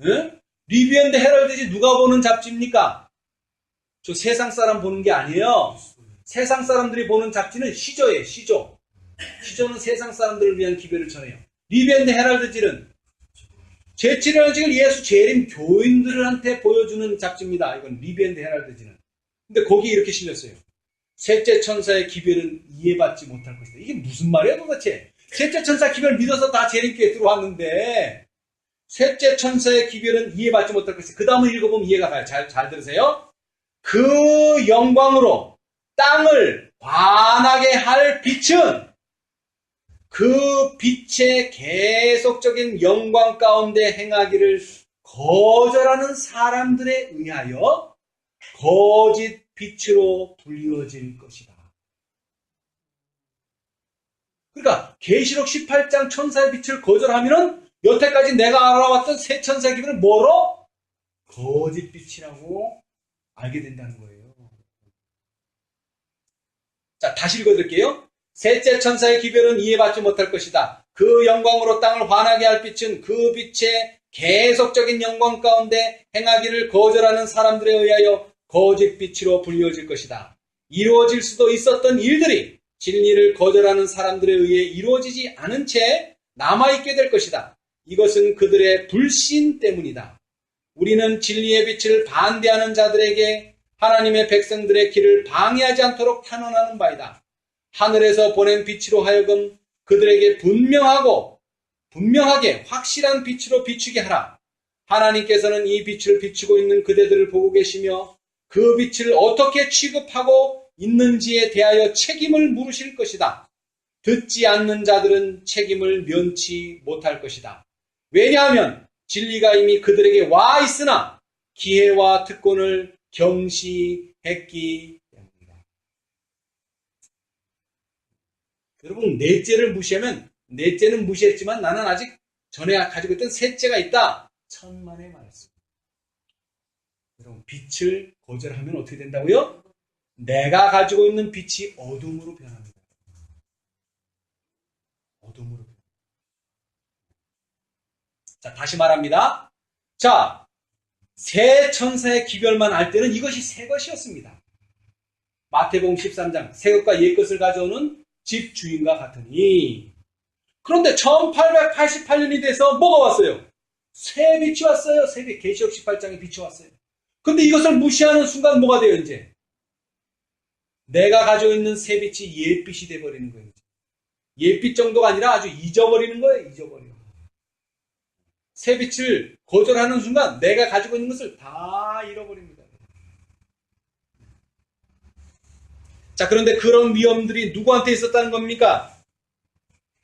응? 리비언드 헤럴드지 누가 보는 잡지입니까? 저 세상 사람 보는 게 아니에요. 세상 사람들이 보는 잡지는 시조예요. 시조. 시조는 세상 사람들을 위한 기별을 전해요. 리비언드 헤럴드지는 제7연식을 예수 재림 교인들한테 보여주는 잡지입니다. 이건 리비언드 헤럴드지는. 근데 거기에 이렇게 실렸어요. 셋째 천사의 기별은 이해받지 못할 것이다. 이게 무슨 말이야 도대체? 셋째 천사 기별 믿어서 다 재림교에 들어왔는데 셋째 천사의 기별은 이해받지 못할 것이다. 그 다음을 읽어보면 이해가 가요. 잘 들으세요. 그 영광으로 땅을 환하게 할 빛은 그 빛의 계속적인 영광 가운데 행하기를 거절하는 사람들에 의하여 거짓 빛으로 불리워질 것이다. 그러니까 계시록 18장 천사의 빛을 거절하면은 여태까지 내가 알아왔던 새 천사의 기별은 뭐로? 거짓 빛이라고 알게 된다는 거예요. 자, 다시 읽어드릴게요. 셋째 천사의 기별은 이해받지 못할 것이다. 그 영광으로 땅을 환하게 할 빛은 그 빛의 계속적인 영광 가운데 행하기를 거절하는 사람들에 의하여 거짓 빛으로 불리워질 것이다. 이루어질 수도 있었던 일들이 진리를 거절하는 사람들에 의해 이루어지지 않은 채 남아있게 될 것이다. 이것은 그들의 불신 때문이다. 우리는 진리의 빛을 반대하는 자들에게 하나님의 백성들의 길을 방해하지 않도록 탄원하는 바이다. 하늘에서 보낸 빛으로 하여금 그들에게 분명하게 확실한 빛으로 비추게 하라. 하나님께서는 이 빛을 비추고 있는 그대들을 보고 계시며 그 빛을 어떻게 취급하고 있는지에 대하여 책임을 물으실 것이다. 듣지 않는 자들은 책임을 면치 못할 것이다. 왜냐하면 진리가 이미 그들에게 와 있으나 기회와 특권을 경시했기 때문이다. 여러분, 넷째를 무시하면 넷째는 무시했지만 나는 아직 전에 가지고 있던 셋째가 있다. 천만의 말씀. 여러분, 빛을 거절하면 어떻게 된다고요? 내가 가지고 있는 빛이 어둠으로 변합니다. 어둠으로 변합니다. 자, 다시 말합니다. 자, 새 천사의 기별만 알 때는 이것이 새 것이었습니다. 마태복음 13장 새 것과 옛 것을 가져오는 집 주인과 같으니. 그런데 1888년이 돼서 뭐가 왔어요? 새 빛이 왔어요. 새 빛. 계시록 18장에 빛이 왔어요. 근데 이것을 무시하는 순간 뭐가 돼요 이제? 내가 가지고 있는 새 빛이 옛빛이 돼버리는 거예요. 옛빛 정도가 아니라 아주 잊어버리는 거예요. 잊어버리는 거예요. 새 빛을 거절하는 순간 내가 가지고 있는 것을 다 잃어버립니다. 자, 그런데 그런 위험들이 누구한테 있었다는 겁니까?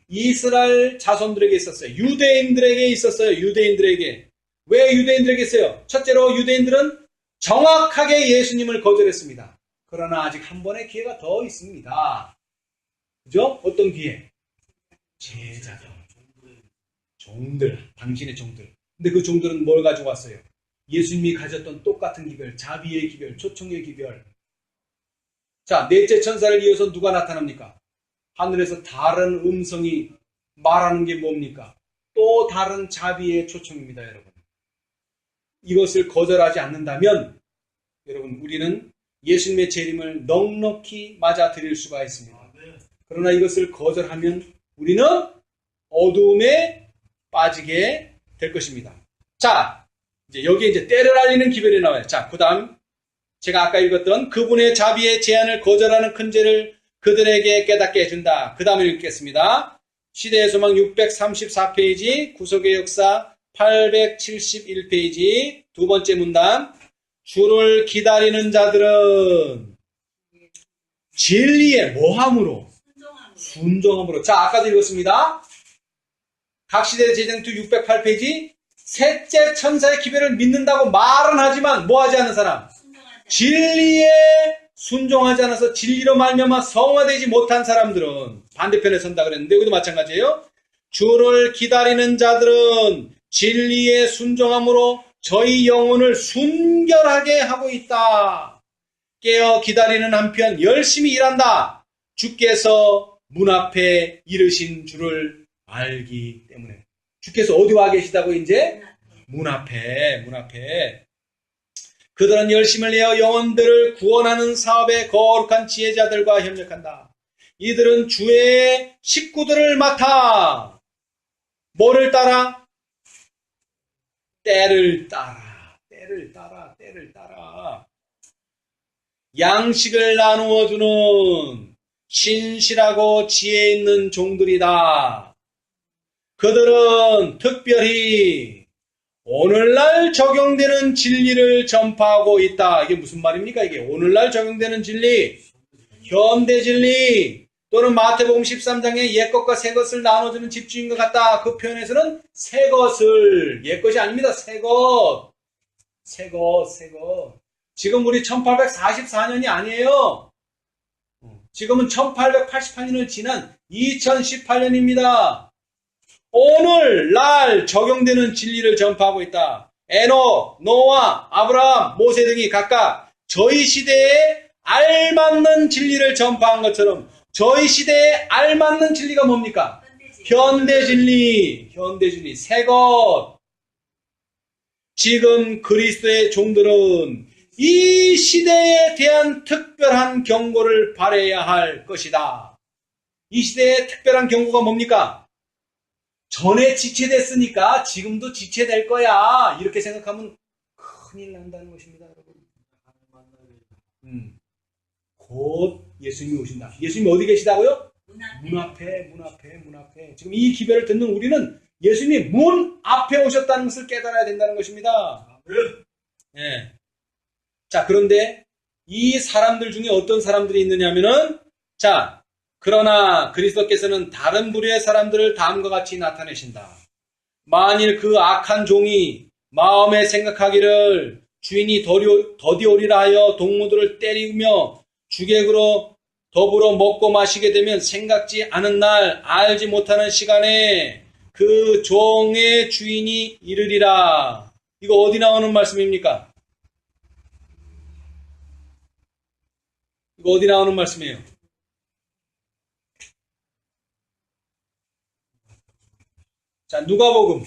이스라엘 자손들에게 있었어요. 유대인들에게 있었어요. 유대인들에게. 왜 유대인들에게 있어요? 첫째로 유대인들은 정확하게 예수님을 거절했습니다. 그러나 아직 한 번의 기회가 더 있습니다. 그죠? 어떤 기회? 제자들. 종들. 당신의 종들. 근데 그 종들은 뭘 가지고 왔어요? 예수님이 가졌던 똑같은 기별, 자비의 기별, 초청의 기별. 자, 넷째 천사를 이어서 누가 나타납니까? 하늘에서 다른 음성이 말하는 게 뭡니까? 또 다른 자비의 초청입니다, 여러분. 이것을 거절하지 않는다면 여러분, 우리는 예수님의 재림을 넉넉히 맞아들일 수가 있습니다. 그러나 이것을 거절하면 우리는 어두움에 빠지게 될 것입니다. 자, 이제 여기에 이제 때를 알리는 기별이 나와요. 자, 그 다음 제가 아까 읽었던 그분의 자비의 제안을 거절하는 큰 죄를 그들에게 깨닫게 해준다. 그 다음에 읽겠습니다. 시대의 소망 634페이지, 구속의 역사 871페이지, 두 번째 문단. 주를 기다리는 자들은 진리의 뭐함으로? 순종함으로. 자, 아까도 읽었습니다. 각 시대 재정투 608페이지. 셋째 천사의 기별을 믿는다고 말은 하지만 뭐 하지 않는 사람? 진리에 순종하지 않아서 진리로 말미암아 성화되지 못한 사람들은 반대편에 선다 그랬는데 여기도 마찬가지예요. 주를 기다리는 자들은 진리에 순종함으로 저희 영혼을 순결하게 하고 있다. 깨어 기다리는 한편 열심히 일한다. 주께서 문 앞에 이르신 줄을 알기 때문에. 주께서 어디 와 계시다고 이제? 문 앞에. 그들은 열심을 내어 영혼들을 구원하는 사업에 거룩한 지혜자들과 협력한다. 이들은 주의 식구들을 맡아 뭐를 따라? 때를 따라. 양식을 나누어 주는 신실하고 지혜 있는 종들이다. 그들은 특별히 오늘날 적용되는 진리를 전파하고 있다. 이게 무슨 말입니까? 이게 오늘날 적용되는 진리, 현대 진리, 또는 마태복음 13장에 옛것과 새것을 나눠주는 집주인과 같다. 그 표현에서는 새것을, 옛것이 아닙니다. 새것. 지금 우리 1844년이 아니에요. 지금은 1888년을 지난 2018년입니다. 오늘날 적용되는 진리를 전파하고 있다. 에녹, 노아, 아브라함, 모세 등이 각각 저희 시대에 알맞는 진리를 전파한 것처럼 저희 시대에 알맞는 진리가 뭡니까? 현대 진리, 새것. 지금 그리스도의 종들은 이 시대에 대한 특별한 경고를 발해야 할 것이다. 이 시대의 특별한 경고가 뭡니까? 전에 지체됐으니까 지금도 지체될 거야. 이렇게 생각하면 큰일 난다는 것입니다, 여러분. 곧 예수님이 오신다. 예수님이 어디 계시다고요? 문 앞에. 지금 이 기별을 듣는 우리는 예수님이 문 앞에 오셨다는 것을 깨달아야 된다는 것입니다. 네. 자, 그런데 이 사람들 중에 어떤 사람들이 있느냐면은, 자, 그러나 그리스도께서는 다른 부류의 사람들을 다음과 같이 나타내신다. 만일 그 악한 종이 마음에 생각하기를 주인이 더디 오리라 하여 동무들을 때리며 주객으로 더불어 먹고 마시게 되면 생각지 않은 날 알지 못하는 시간에 그 종의 주인이 이르리라. 이거 어디 나오는 말씀입니까? 이거 어디 나오는 말씀이에요? 자, 누가복음.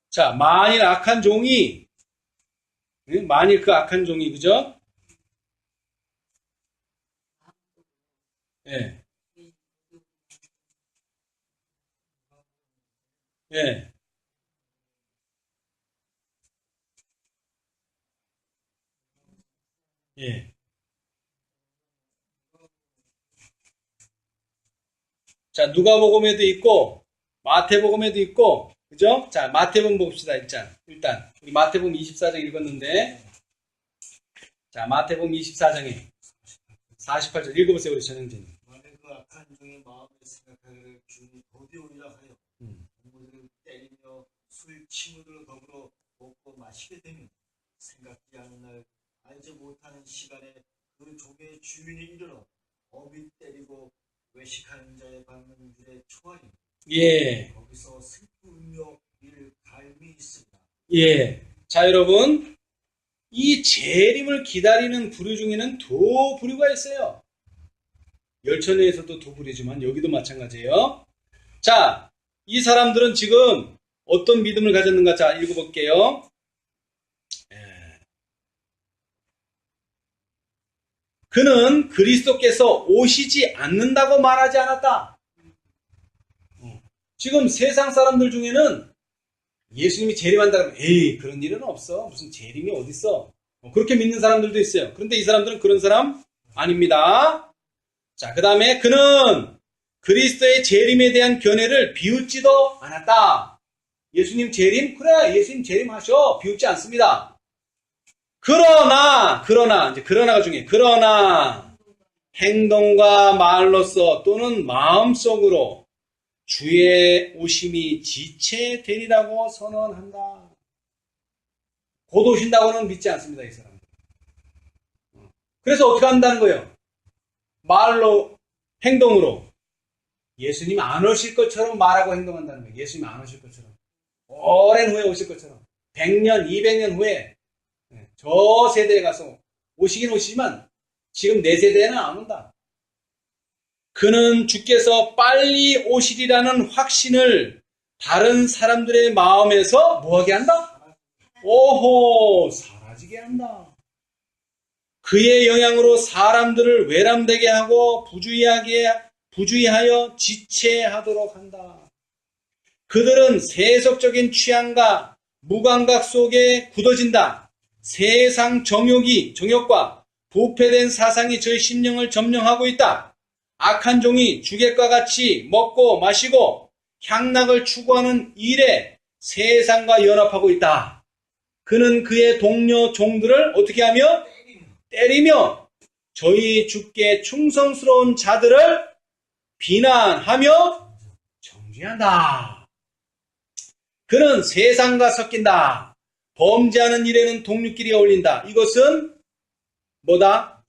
자, 만일 그 악한 종이, 그죠? 예. 예. 예. 자, 누가복음에도 있고, 마태복음에도 있고, 그죠? 자, 마태복음 봅시다, 일단. 우리 마태복음 24장 읽었는데, 자, 마태복음 24장에 48절 읽어보세요, 우리 전영진. 만일 그 악한 종의 마음에 생각하기를 주인이 더디 오리라 하여 동무들을 때리며 술 친구들을 더불어 먹고 마시게 되면 생각지 않은 날 알지 못하는 시간에 그 종의 주인이 이르러 어비 때리고 외식하는 자의 받는 줄에 초하리. 예. 거기서 슬피 울며 이를 갈미 있습니다. 예. 자, 여러분, 이 재림을 기다리는 부류 중에는 두 부류가 있어요. 열천에서도 두 부류지만 여기도 마찬가지예요. 자, 이 사람들은 지금 어떤 믿음을 가졌는가? 자, 읽어볼게요. 그는 그리스도께서 오시지 않는다고 말하지 않았다. 지금 세상 사람들 중에는 예수님이 재림한다 그러면 에이, 그런 일은 없어. 무슨 재림이 어딨어. 그렇게 믿는 사람들도 있어요. 그런데 이 사람들은 그런 사람 아닙니다. 자, 그 다음에 그는 그리스도의 재림에 대한 견해를 비웃지도 않았다. 예수님 재림? 그래, 예수님 재림하셔. 비웃지 않습니다. 그러나, 이제 그러나가 중요해요. 그러나, 행동과 말로써 또는 마음속으로 주의 오심이 지체되리라고 선언한다. 곧 오신다고는 믿지 않습니다, 이 사람들. 그래서 어떻게 한다는 거예요? 말로, 행동으로. 예수님 안 오실 것처럼 말하고 행동한다는 거예요. 예수님 안 오실 것처럼. 오랜 후에 오실 것처럼. 100년, 200년 후에 저 세대에 가서 오시긴 오시지만 지금 내 세대에는 안 온다. 그는 주께서 빨리 오시리라는 확신을 다른 사람들의 마음에서 뭐하게 한다? 오호, 사라지게 한다. 그의 영향으로 사람들을 외람되게 하고 부주의하여 지체하도록 한다. 그들은 세속적인 취향과 무감각 속에 굳어진다. 세상 정욕과 부패된 사상이 저의 심령을 점령하고 있다. 악한 종이 주객과 같이 먹고 마시고 향락을 추구하는 일에 세상과 연합하고 있다. 그는 그의 동료 종들을 어떻게 하며? 때리며 저희 주께 충성스러운 자들을 비난하며 정죄한다. 그는 세상과 섞인다. 범죄하는 일에는 동료끼리 어울린다. 이것은 뭐다?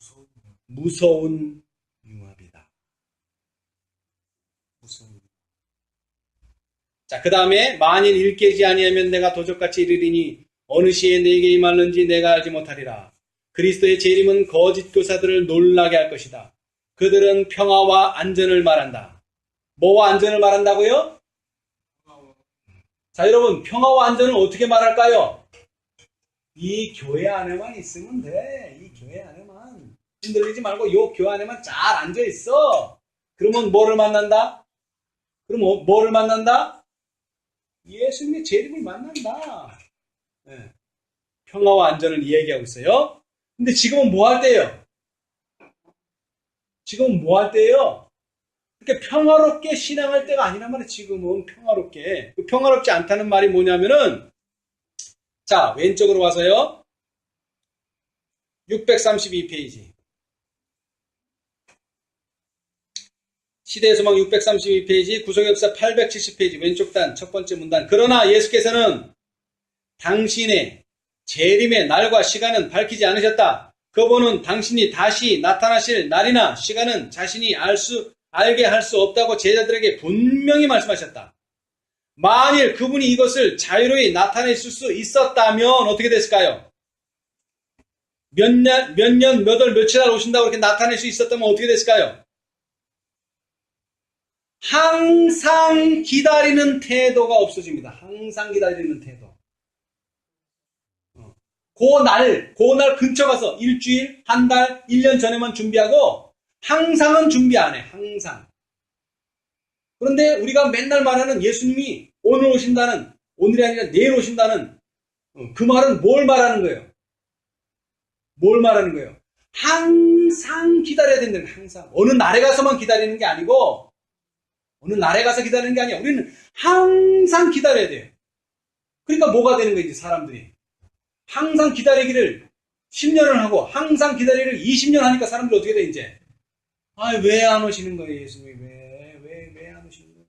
무서운 융합이다. 자, 그 다음에 만일 일깨지 아니하면 내가 도적같이 이르리니 어느 시에 내게 임하는지 내가 알지 못하리라. 그리스도의 재림은 거짓 교사들을 놀라게 할 것이다. 그들은 평화와 안전을 말한다. 뭐와 안전을 말한다고요? 자, 여러분, 평화와 안전을 어떻게 말할까요? 이 교회 안에만 있으면 돼. 이 교회 안에만. 흔들리지 말고 이 교회 안에만 잘 앉아있어. 그러면 뭐를 만난다? 그럼 뭐를 만난다? 예수님의 재림을 만난다. 네. 평화와 안전을 이야기하고 있어요. 근데 지금은 뭐 할 때예요? 지금은 뭐 할 때예요? 그렇게 평화롭게 신앙할 때가 아니란 말이에요. 지금은 평화롭게. 평화롭지 않다는 말이 뭐냐면은, 자, 왼쪽으로 와서요. 632페이지. 시대의 소망 632페이지, 구속역사 870페이지, 왼쪽 단, 첫 번째 문단. 그러나 예수께서는 당신의 재림의 날과 시간은 밝히지 않으셨다. 그분은 당신이 다시 나타나실 날이나 시간은 자신이 알게 할 수 없다고 제자들에게 분명히 말씀하셨다. 만일 그분이 이것을 자유로이 나타내실 수 있었다면 어떻게 됐을까요? 몇 년, 몇 월, 며칠 날 오신다고 이렇게 나타낼 수 있었다면 어떻게 됐을까요? 항상 기다리는 태도가 없어집니다. 항상 기다리는 태도. 그 날 근처 가서 일주일, 한 달, 1년 전에만 준비하고 항상은 준비 안 해. 항상. 그런데 우리가 맨날 말하는 예수님이 오늘 오신다는, 오늘이 아니라 내일 오신다는 그 말은 뭘 말하는 거예요? 뭘 말하는 거예요? 항상 기다려야 된다는 거예요. 항상. 어느 날에 가서만 기다리는 게 아니고 어느 날에 가서 기다리는 게 아니야. 우리는 항상 기다려야 돼요. 그러니까 뭐가 되는 거예요, 이제 사람들이. 항상 기다리기를 10년을 하고 항상 기다리기를 20년 하니까 사람들이 어떻게 돼, 이제? 아, 왜 안 오시는 거예요, 예수님이? 왜 안 오시는 거예요?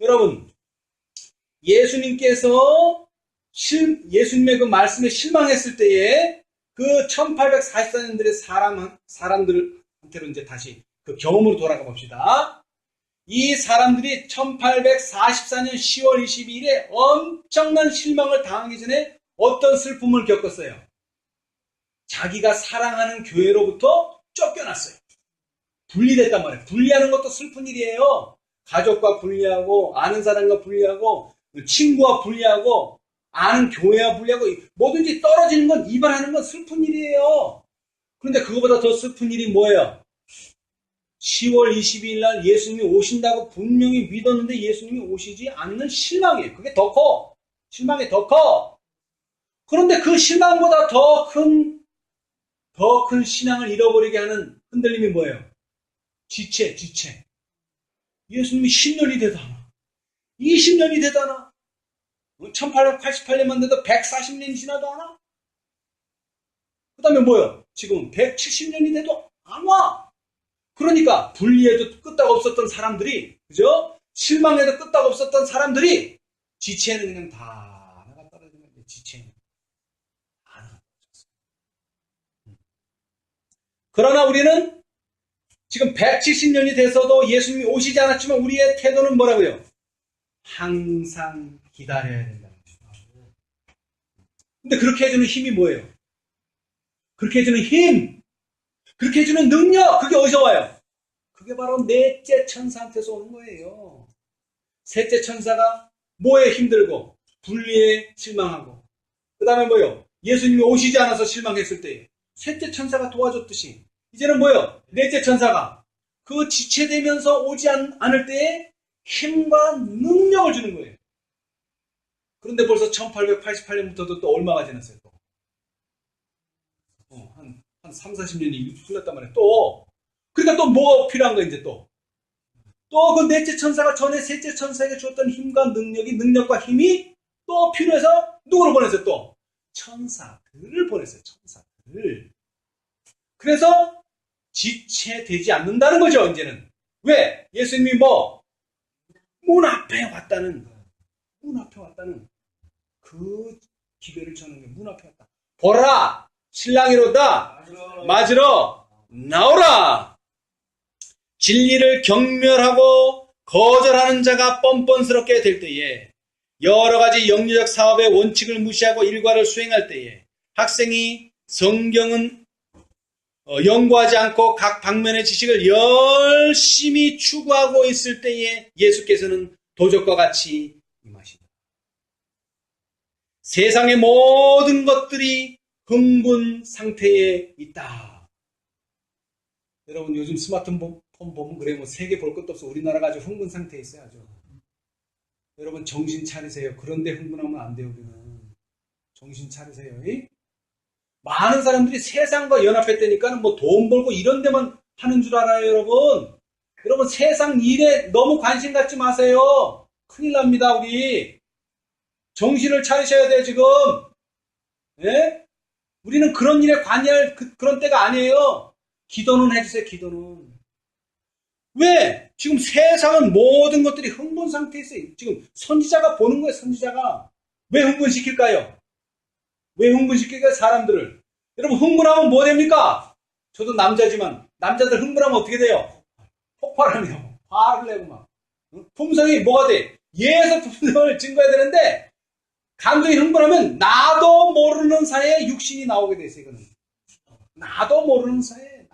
여러분, 예수님께서 예수님의 그 말씀에 실망했을 때에 그 1844년들의 사람들한테로 이제 다시 그 경험으로 돌아가 봅시다. 이 사람들이 1844년 10월 22일에 엄청난 실망을 당하기 전에 어떤 슬픔을 겪었어요? 자기가 사랑하는 교회로부터 쫓겨났어요. 분리됐단 말이에요. 분리하는 것도 슬픈 일이에요. 가족과 분리하고, 아는 사람과 분리하고, 친구와 분리하고, 아는 교회와 분리하고, 뭐든지 떨어지는 건, 이별하는 건 슬픈 일이에요. 그런데 그거보다 더 슬픈 일이 뭐예요? 10월 22일 날 예수님이 오신다고 분명히 믿었는데 예수님이 오시지 않는 실망이에요. 그게 더 커. 실망이 더 커. 그런데 그 실망보다 더 큰 신앙을 잃어버리게 하는 흔들림이 뭐예요? 지체. 예수님이 10년이 되다나, 20년이 되다나, 1888년만 돼도 140년이 지나도 않아? 그 다음에 뭐예요? 지금 170년이 돼도 안 와. 그러니까 분리해도 끄떡 없었던 사람들이, 그죠? 실망해도 끄떡 없었던 사람들이 지체는 그냥 다 나가 떨어지는 게 지체는 다 나가 떨어졌어요. 그러나 우리는 지금 170년이 돼서도 예수님이 오시지 않았지만 우리의 태도는 뭐라고요? 항상 기다려야 된다는 거죠. 근데 그렇게 해주는 힘이 뭐예요? 그렇게 해주는 힘, 그렇게 해주는 능력, 그게 어디서 와요? 그게 바로 넷째 천사한테서 오는 거예요. 셋째 천사가 뭐에 힘들고 분리에 실망하고, 그 다음에 뭐요? 예수님이 오시지 않아서 실망했을 때 셋째 천사가 도와줬듯이 이제는 뭐요? 넷째 천사가 그 지체되면서 오지 않을 때에 힘과 능력을 주는 거예요. 그런데 벌써 1888년부터도 또 얼마가 지났어요? 또. 한 3, 40년이 흘렀단 말이에요. 또. 그러니까 또 뭐가 필요한 거예요, 이제 또. 또 그 넷째 천사가 전에 셋째 천사에게 줬던 힘과 능력과 힘이 또 필요해서 누구를 보냈어요, 또? 천사들을 보냈어요, 천사들을. 그래서 지체되지 않는다는 거죠, 이제는. 왜? 예수님이 문 앞에 왔다는 그 기별을 전하는 게 문 앞에 왔다. 보라! 신랑이로다! 맞으러 나오라! 진리를 경멸하고 거절하는 자가 뻔뻔스럽게 될 때에, 여러 가지 영리적 사업의 원칙을 무시하고 일과를 수행할 때에, 학생이 성경은 연구하지 않고 각 방면의 지식을 열심히 추구하고 있을 때에 예수께서는 도적과 같이 임하신다. 세상의 모든 것들이 흥분 상태에 있다. 여러분 요즘 스마트폰 보면 그래, 세계 볼 것도 없어. 우리나라가 아주 흥분 상태에 있어요. 아주. 여러분 정신 차리세요. 그런데 흥분하면 안 돼요. 우리는. 정신 차리세요. 많은 사람들이 세상과 연합했다니까 돈 벌고 이런 데만 하는 줄 알아요, 여러분. 여러분 세상 일에 너무 관심 갖지 마세요. 큰일 납니다, 우리. 정신을 차리셔야 돼요, 지금. 예? 우리는 그런 일에 관여할 그런 때가 아니에요. 기도는 해주세요, 기도는. 왜? 지금 세상은 모든 것들이 흥분 상태에 있어요. 지금 선지자가 보는 거예요, 선지자가. 왜 흥분시킬까요? 왜 흥분시킬까요, 사람들을? 여러분, 흥분하면 뭐 됩니까? 저도 남자지만, 남자들 흥분하면 어떻게 돼요? 폭발하네요. 화를 내고 막. 품성이 뭐가 돼? 예에서 품성을 증거해야 되는데, 감정이 흥분하면 나도 모르는 사이에 육신이 나오게 돼 있어요, 이거는. 나도 모르는 사이에,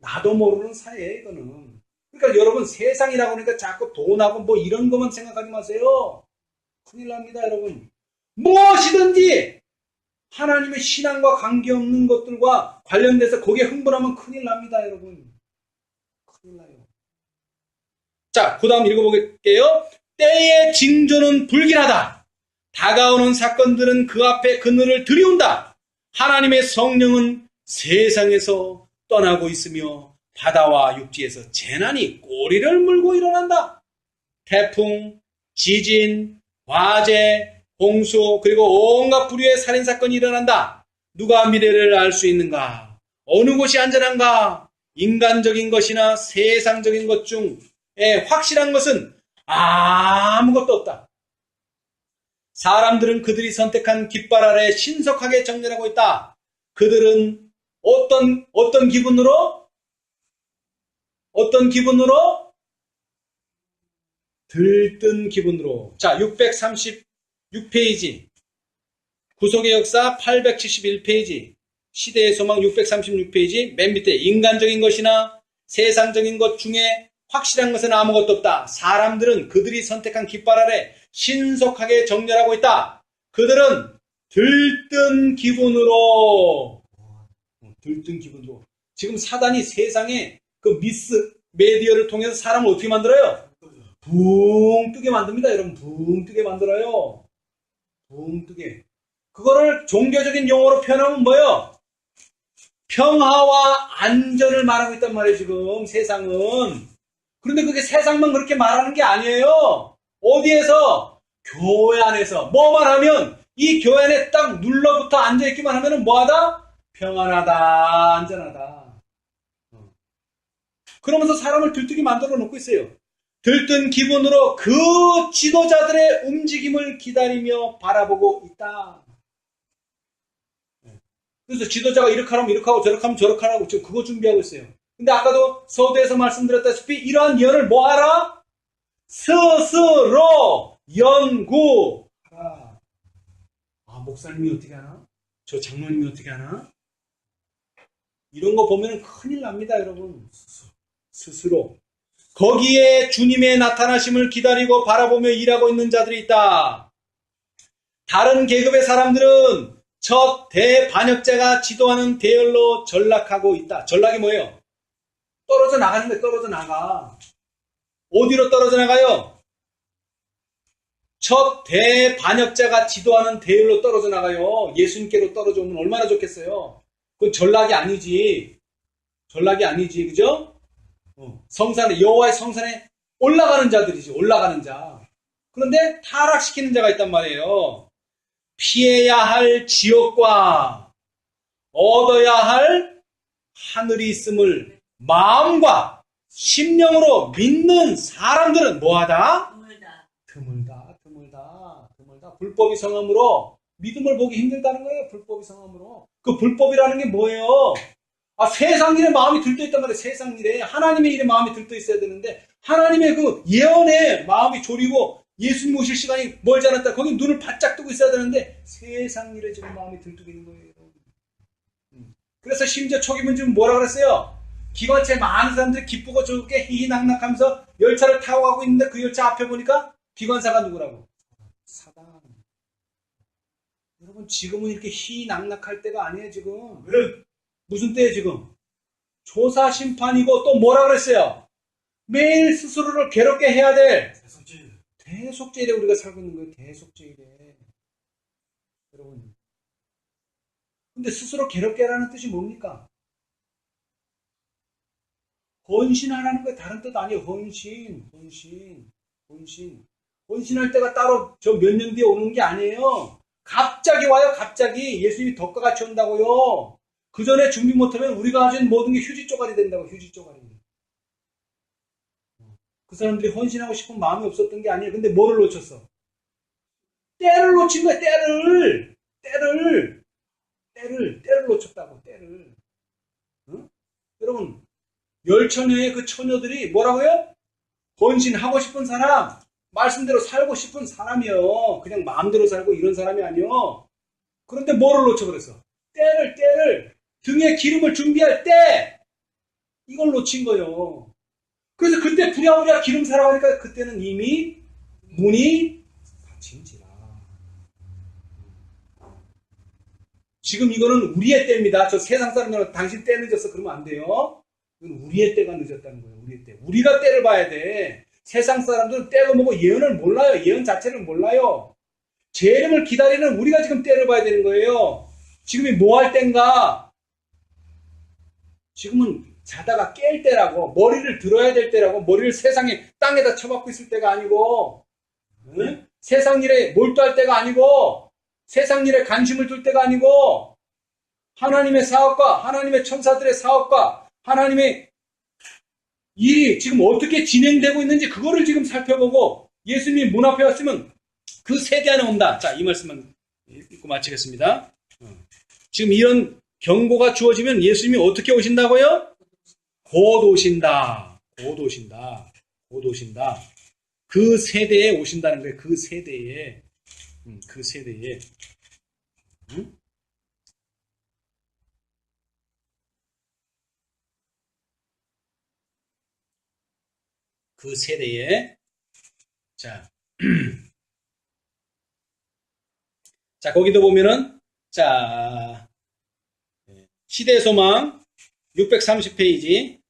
나도 모르는 사이에, 이거는. 그러니까 여러분, 세상이라고 하니까 자꾸 돈하고 이런 것만 생각하지 마세요. 큰일 납니다, 여러분. 무엇이든지 하나님의 신앙과 관계없는 것들과 관련돼서 거기에 흥분하면 큰일 납니다, 여러분. 큰일 나요. 자, 그 다음 읽어볼게요. 때의 징조는 불길하다. 다가오는 사건들은 그 앞에 그늘을 들이운다. 하나님의 성령은 세상에서 떠나고 있으며 바다와 육지에서 재난이 꼬리를 물고 일어난다. 태풍, 지진, 화재, 홍수, 그리고 온갖 부류의 살인사건이 일어난다. 누가 미래를 알 수 있는가? 어느 곳이 안전한가? 인간적인 것이나 세상적인 것 중에 확실한 것은 아무것도 없다. 사람들은 그들이 선택한 깃발 아래 신속하게 정렬하고 있다. 그들은 어떤 기분으로? 들뜬 기분으로. 자, 636페이지. 구속의 역사 871페이지, 시대의 소망 636페이지, 맨 밑에 인간적인 것이나 세상적인 것 중에 확실한 것은 아무것도 없다. 사람들은 그들이 선택한 깃발 아래 신속하게 정렬하고 있다. 그들은 들뜬 기분으로, 지금 사단이 세상에 그 미스 메디어를 통해서 사람을 어떻게 만들어요? 붕 뜨게 만듭니다. 여러분, 붕 뜨게 만들어요. 붕 뜨게. 그거를 종교적인 용어로 표현하면 뭐예요? 평화와 안전을 말하고 있단 말이에요, 지금 세상은. 그런데 그게 세상만 그렇게 말하는 게 아니에요. 어디에서? 교회 안에서. 뭐만 하면 이 교회 안에 딱 눌러붙어 앉아있기만 하면 뭐하다? 평안하다, 안전하다. 그러면서 사람을 들뜨게 만들어 놓고 있어요. 들뜬 기분으로 그 지도자들의 움직임을 기다리며 바라보고 있다. 그래서 지도자가 이렇게 하면 이렇게 하고 저렇게 하면 저렇게 하라고 지금 그거 준비하고 있어요. 근데 아까도 서두에서 말씀드렸다시피 이러한 예언을 뭐하라? 스스로 연구하라. 아, 목사님이 어떻게 하나? 저 장로님이 어떻게 하나? 이런 거 보면 큰일 납니다, 여러분. 스스로. 거기에 주님의 나타나심을 기다리고 바라보며 일하고 있는 자들이 있다. 다른 계급의 사람들은 첫 대반역자가 지도하는 대열로 전락하고 있다. 전락이 뭐예요? 떨어져 나가는데 떨어져 나가. 어디로 떨어져 나가요? 첫 대반역자가 지도하는 대열로 떨어져 나가요. 예수님께로 떨어져 오면 얼마나 좋겠어요. 그건 전락이 아니지. 전락이 아니지, 그죠? 성산에, 여호와의 성산에 올라가는 자들이지, 올라가는 자. 그런데 타락시키는 자가 있단 말이에요. 피해야 할 지옥과 얻어야 할 하늘이 있음을 마음과 심령으로 믿는 사람들은 뭐하다? 드물다. 불법이 성함으로 믿음을 보기 힘들다는 거예요. 불법이 성함으로. 그 불법이라는 게 뭐예요? 아, 세상 일에 마음이 들떠 있단 말이에요. 세상 일에. 하나님의 일에 마음이 들떠 있어야 되는데 하나님의 그 예언에 마음이 졸이고 예수님 오실 시간이 멀지 않았다. 거기 눈을 바짝 뜨고 있어야 되는데 세상 일에 지금 마음이 들뜨고 있는 거예요. 그래서 심지어 초기문 지금 뭐라 그랬어요? 기관차에 많은 사람들이 기쁘고 좋게 희희낙낙하면서 열차를 타고 가고 있는데 그 열차 앞에 보니까 기관사가 누구라고? 사단. 여러분, 지금은 이렇게 희희낙낙할 때가 아니에요, 지금. 왜? 무슨 때예요, 지금? 조사 심판이고 또 뭐라 그랬어요? 매일 스스로를 괴롭게 해야 될 대속죄일에 우리가 살고 있는 거예요. 대속죄일에. 여러분. 근데 스스로 괴롭게 하라는 뜻이 뭡니까? 헌신하라는 거 다른 뜻 아니에요. 헌신할 때가 따로 저 몇 년 뒤에 오는 게 아니에요. 갑자기 와요. 갑자기. 예수님이 덕과 같이 온다고요. 그 전에 준비 못하면 우리가 가진 모든 게 휴지 쪼가리 된다고. 휴지 쪼가리. 그 사람들이 헌신하고 싶은 마음이 없었던 게 아니에요. 근데 뭐를 놓쳤어? 때를 놓친 거야. 때를 놓쳤다고. 때를. 응? 여러분, 열처녀의 그 처녀들이 뭐라고요? 헌신하고 싶은 사람, 말씀대로 살고 싶은 사람이요. 그냥 마음대로 살고 이런 사람이 아니요. 그런데 뭐를 놓쳐버렸어? 때를 등에 기름을 준비할 때 이걸 놓친 거예요. 그래서 그때 부랴부랴 기름 사라고 하니까 그때는 이미 문이 닫힌지라. 지금 이거는 우리의 때입니다. 저 세상 사람들은 당신 때 늦었어 그러면 안 돼요. 이건 우리의 때가 늦었다는 거예요. 우리의 때. 우리가 때를 봐야 돼. 세상 사람들은 때도 뭐고 예언을 몰라요. 예언 자체를 몰라요. 재림을 기다리는 우리가 지금 때를 봐야 되는 거예요. 지금이 뭐 할 때인가? 지금은 자다가 깰 때라고, 머리를 들어야 될 때라고, 머리를 세상에 땅에다 쳐박고 있을 때가 아니고, 응? 세상 일에 몰두할 때가 아니고, 세상 일에 관심을 둘 때가 아니고, 하나님의 사업과 하나님의 천사들의 사업과 하나님의 일이 지금 어떻게 진행되고 있는지 그거를 지금 살펴보고 예수님이 문 앞에 왔으면 그 세대 안에 온다. 자, 이 말씀만 읽고 마치겠습니다. 지금 이런 경고가 주어지면 예수님이 어떻게 오신다고요? 곧 오신다. 그 세대에 오신다는 거예요. 그 세대에. 응? 그 세대에 자, 자 거기도 보면은 자 시대소망 630페이지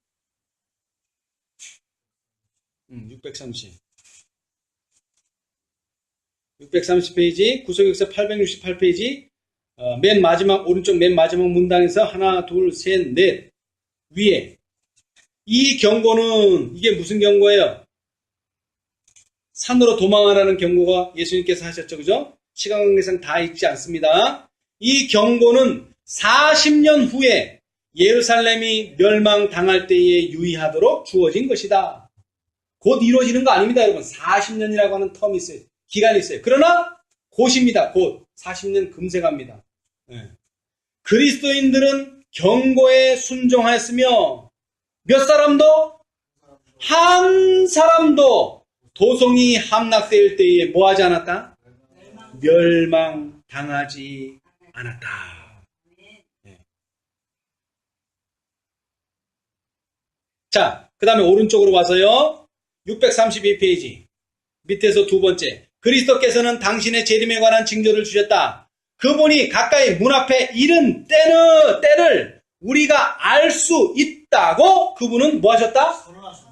630페이지 구속역사 868페이지 맨 마지막 오른쪽 맨 마지막 문단에서 하나 둘 셋 넷 위에 이 경고는 이게 무슨 경고예요? 산으로 도망하라는 경고가 예수님께서 하셨죠. 그죠? 시간 관계상 다 읽지 않습니다. 이 경고는 40년 후에 예루살렘이 멸망당할 때에 유의하도록 주어진 것이다. 곧 이루어지는 거 아닙니다, 여러분. 40년이라고 하는 텀이 있어요. 기간이 있어요. 그러나 곧입니다. 곧 40년 금세 갑니다. 네. 그리스도인들은 경고에 순종하였으며 몇 사람도? 한 사람도 도성이 함락될 때에 뭐하지 않았다? 멸망당하지 않았다. 네. 자, 그 다음에 오른쪽으로 와서요. 632페이지 밑에서 두 번째 그리스도께서는 당신의 재림에 관한 징조를 주셨다. 그분이 가까이 문 앞에 이른 때를 우리가 알 수 있다고 그분은 뭐 하셨다?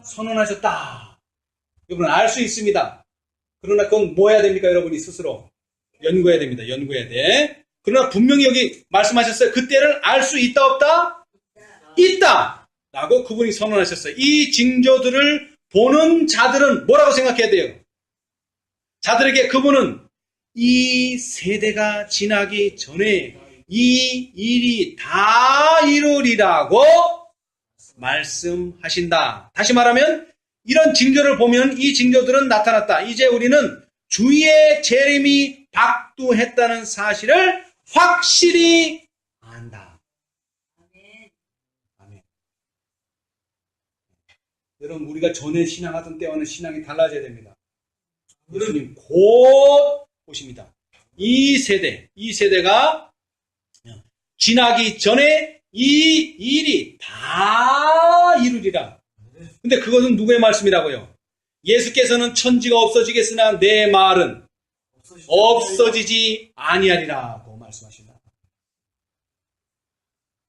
선언하셨다. 여러분 알 수 있습니다. 그러나 그건 뭐 해야 됩니까? 여러분이 스스로 연구해야 됩니다. 연구해야 돼. 그러나 분명히 여기 말씀하셨어요. 그 때를 알 수 있다 없다? 있다. 라고 그분이 선언하셨어요. 이 징조들을 보는 자들은 뭐라고 생각해야 돼요? 자들에게 그분은 이 세대가 지나기 전에 이 일이 다 이루리라고 말씀하신다. 다시 말하면 이런 징조를 보면 이 징조들은 나타났다. 이제 우리는 주의 재림이 박두했다는 사실을 확실히 안다. 아멘. 여러분 우리가 전에 신앙하던 때와는 신앙이 달라져야 됩니다. 예수님 곧 오십니다. 이 세대가 지나기 전에 이 일이 다 이루리라. 근데 그것은 누구의 말씀이라고요? 예수께서는 천지가 없어지겠으나 내 말은 없어지지 아니하리라고 말씀하신다.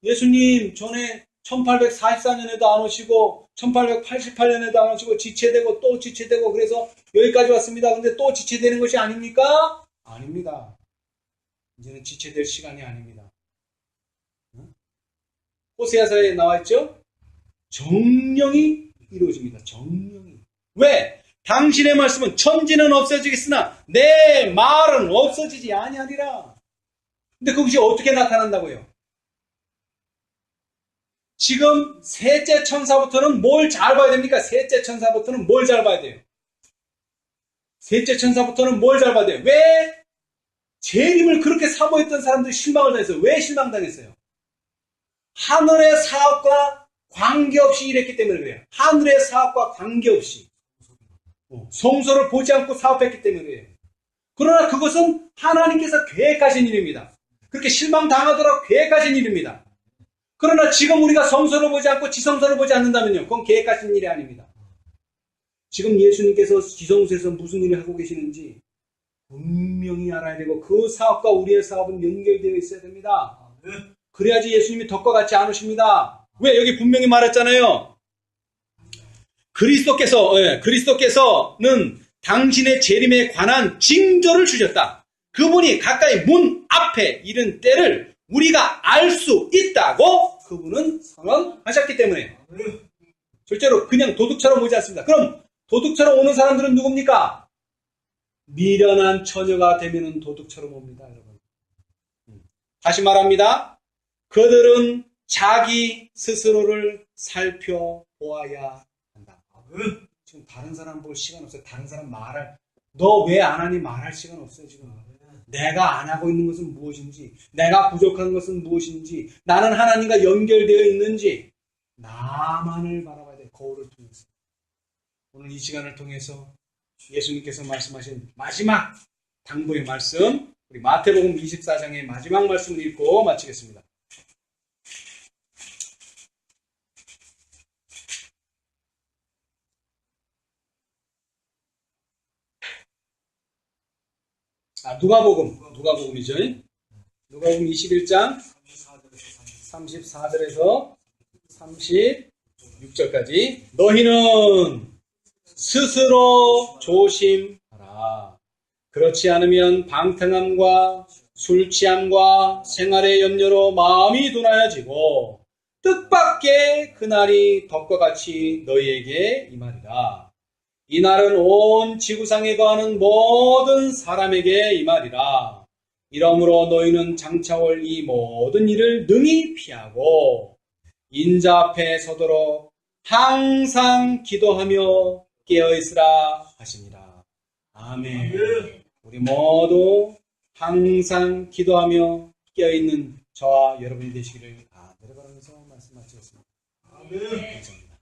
예수님 전에 1844년에도 안 오시고 1888년에도 안 오시고 지체되고 또 지체되고 그래서 여기까지 왔습니다. 근데 또 지체되는 것이 아닙니까? 아닙니다. 이제는 지체될 시간이 아닙니다. 호세아서에 나와있죠? 정령이 이루어집니다. 정령이. 왜? 당신의 말씀은 천지는 없어지겠으나 내 말은 없어지지 아니하리라. 근데 그것이 어떻게 나타난다고요? 지금 셋째 천사부터는 뭘 잘 봐야 됩니까? 셋째 천사부터는 뭘 잘 봐야 돼요? 셋째 천사부터는 뭘 잘 봐야 돼요? 왜 재림을 그렇게 사모했던 사람들이 실망을 당했어요? 왜 실망당했어요? 하늘의 사업과 관계없이 일했기 때문에 그래요. 하늘의 사업과 관계없이 성소를 보지 않고 사업했기 때문에 그래요. 그러나 그것은 하나님께서 계획하신 일입니다. 그렇게 실망당하더라도 계획하신 일입니다. 그러나 지금 우리가 성소를 보지 않고 지성소를 보지 않는다면요, 그건 계획하신 일이 아닙니다. 지금 예수님께서 지성소에서 무슨 일을 하고 계시는지 분명히 알아야 되고 그 사업과 우리의 사업은 연결되어 있어야 됩니다. 그래야지 예수님이 덕과 같지 않으십니다. 왜? 여기 분명히 말했잖아요. 그리스도께서는 당신의 재림에 관한 징조를 주셨다. 그분이 가까이 문 앞에 이른 때를 우리가 알 수 있다고 그분은 선언하셨기 때문에 절대로 그냥 도둑처럼 오지 않습니다. 그럼 도둑처럼 오는 사람들은 누굽니까? 미련한 처녀가 되면 도둑처럼 옵니다, 여러분. 다시 말합니다. 그들은 자기 스스로를 살펴보아야 한다. 지금 다른 사람 볼 시간 없어요. 다른 사람 말할, 너 왜 안 하니 말할 시간 없어요, 지금. 내가 안 하고 있는 것은 무엇인지, 내가 부족한 것은 무엇인지, 나는 하나님과 연결되어 있는지, 나만을 바라봐야 돼, 거울을 통해서. 오늘 이 시간을 통해서 예수님께서 말씀하신 마지막 당부의 말씀, 우리 마태복음 24장의 마지막 말씀을 읽고 마치겠습니다. 누가복음이죠. 누가복음 21장 34절에서 36절까지 너희는 스스로 조심하라. 그렇지 않으면 방탕함과 술 취함과 생활의 염려로 마음이 둔하여지고 뜻밖의 그날이 덕과 같이 너희에게 임하리라. 이 날은 온 지구상에 거하는 모든 사람에게 임하리라. 이러므로 너희는 장차 올 이 모든 일을 능히 피하고 인자 앞에 서도록 항상 기도하며 깨어있으라 하시니라. 아멘. 우리 모두 항상 기도하며 깨어있는 저와 여러분이 되시기를 간절히 바라면서 말씀 마치겠습니다. 아멘. 감사합니다.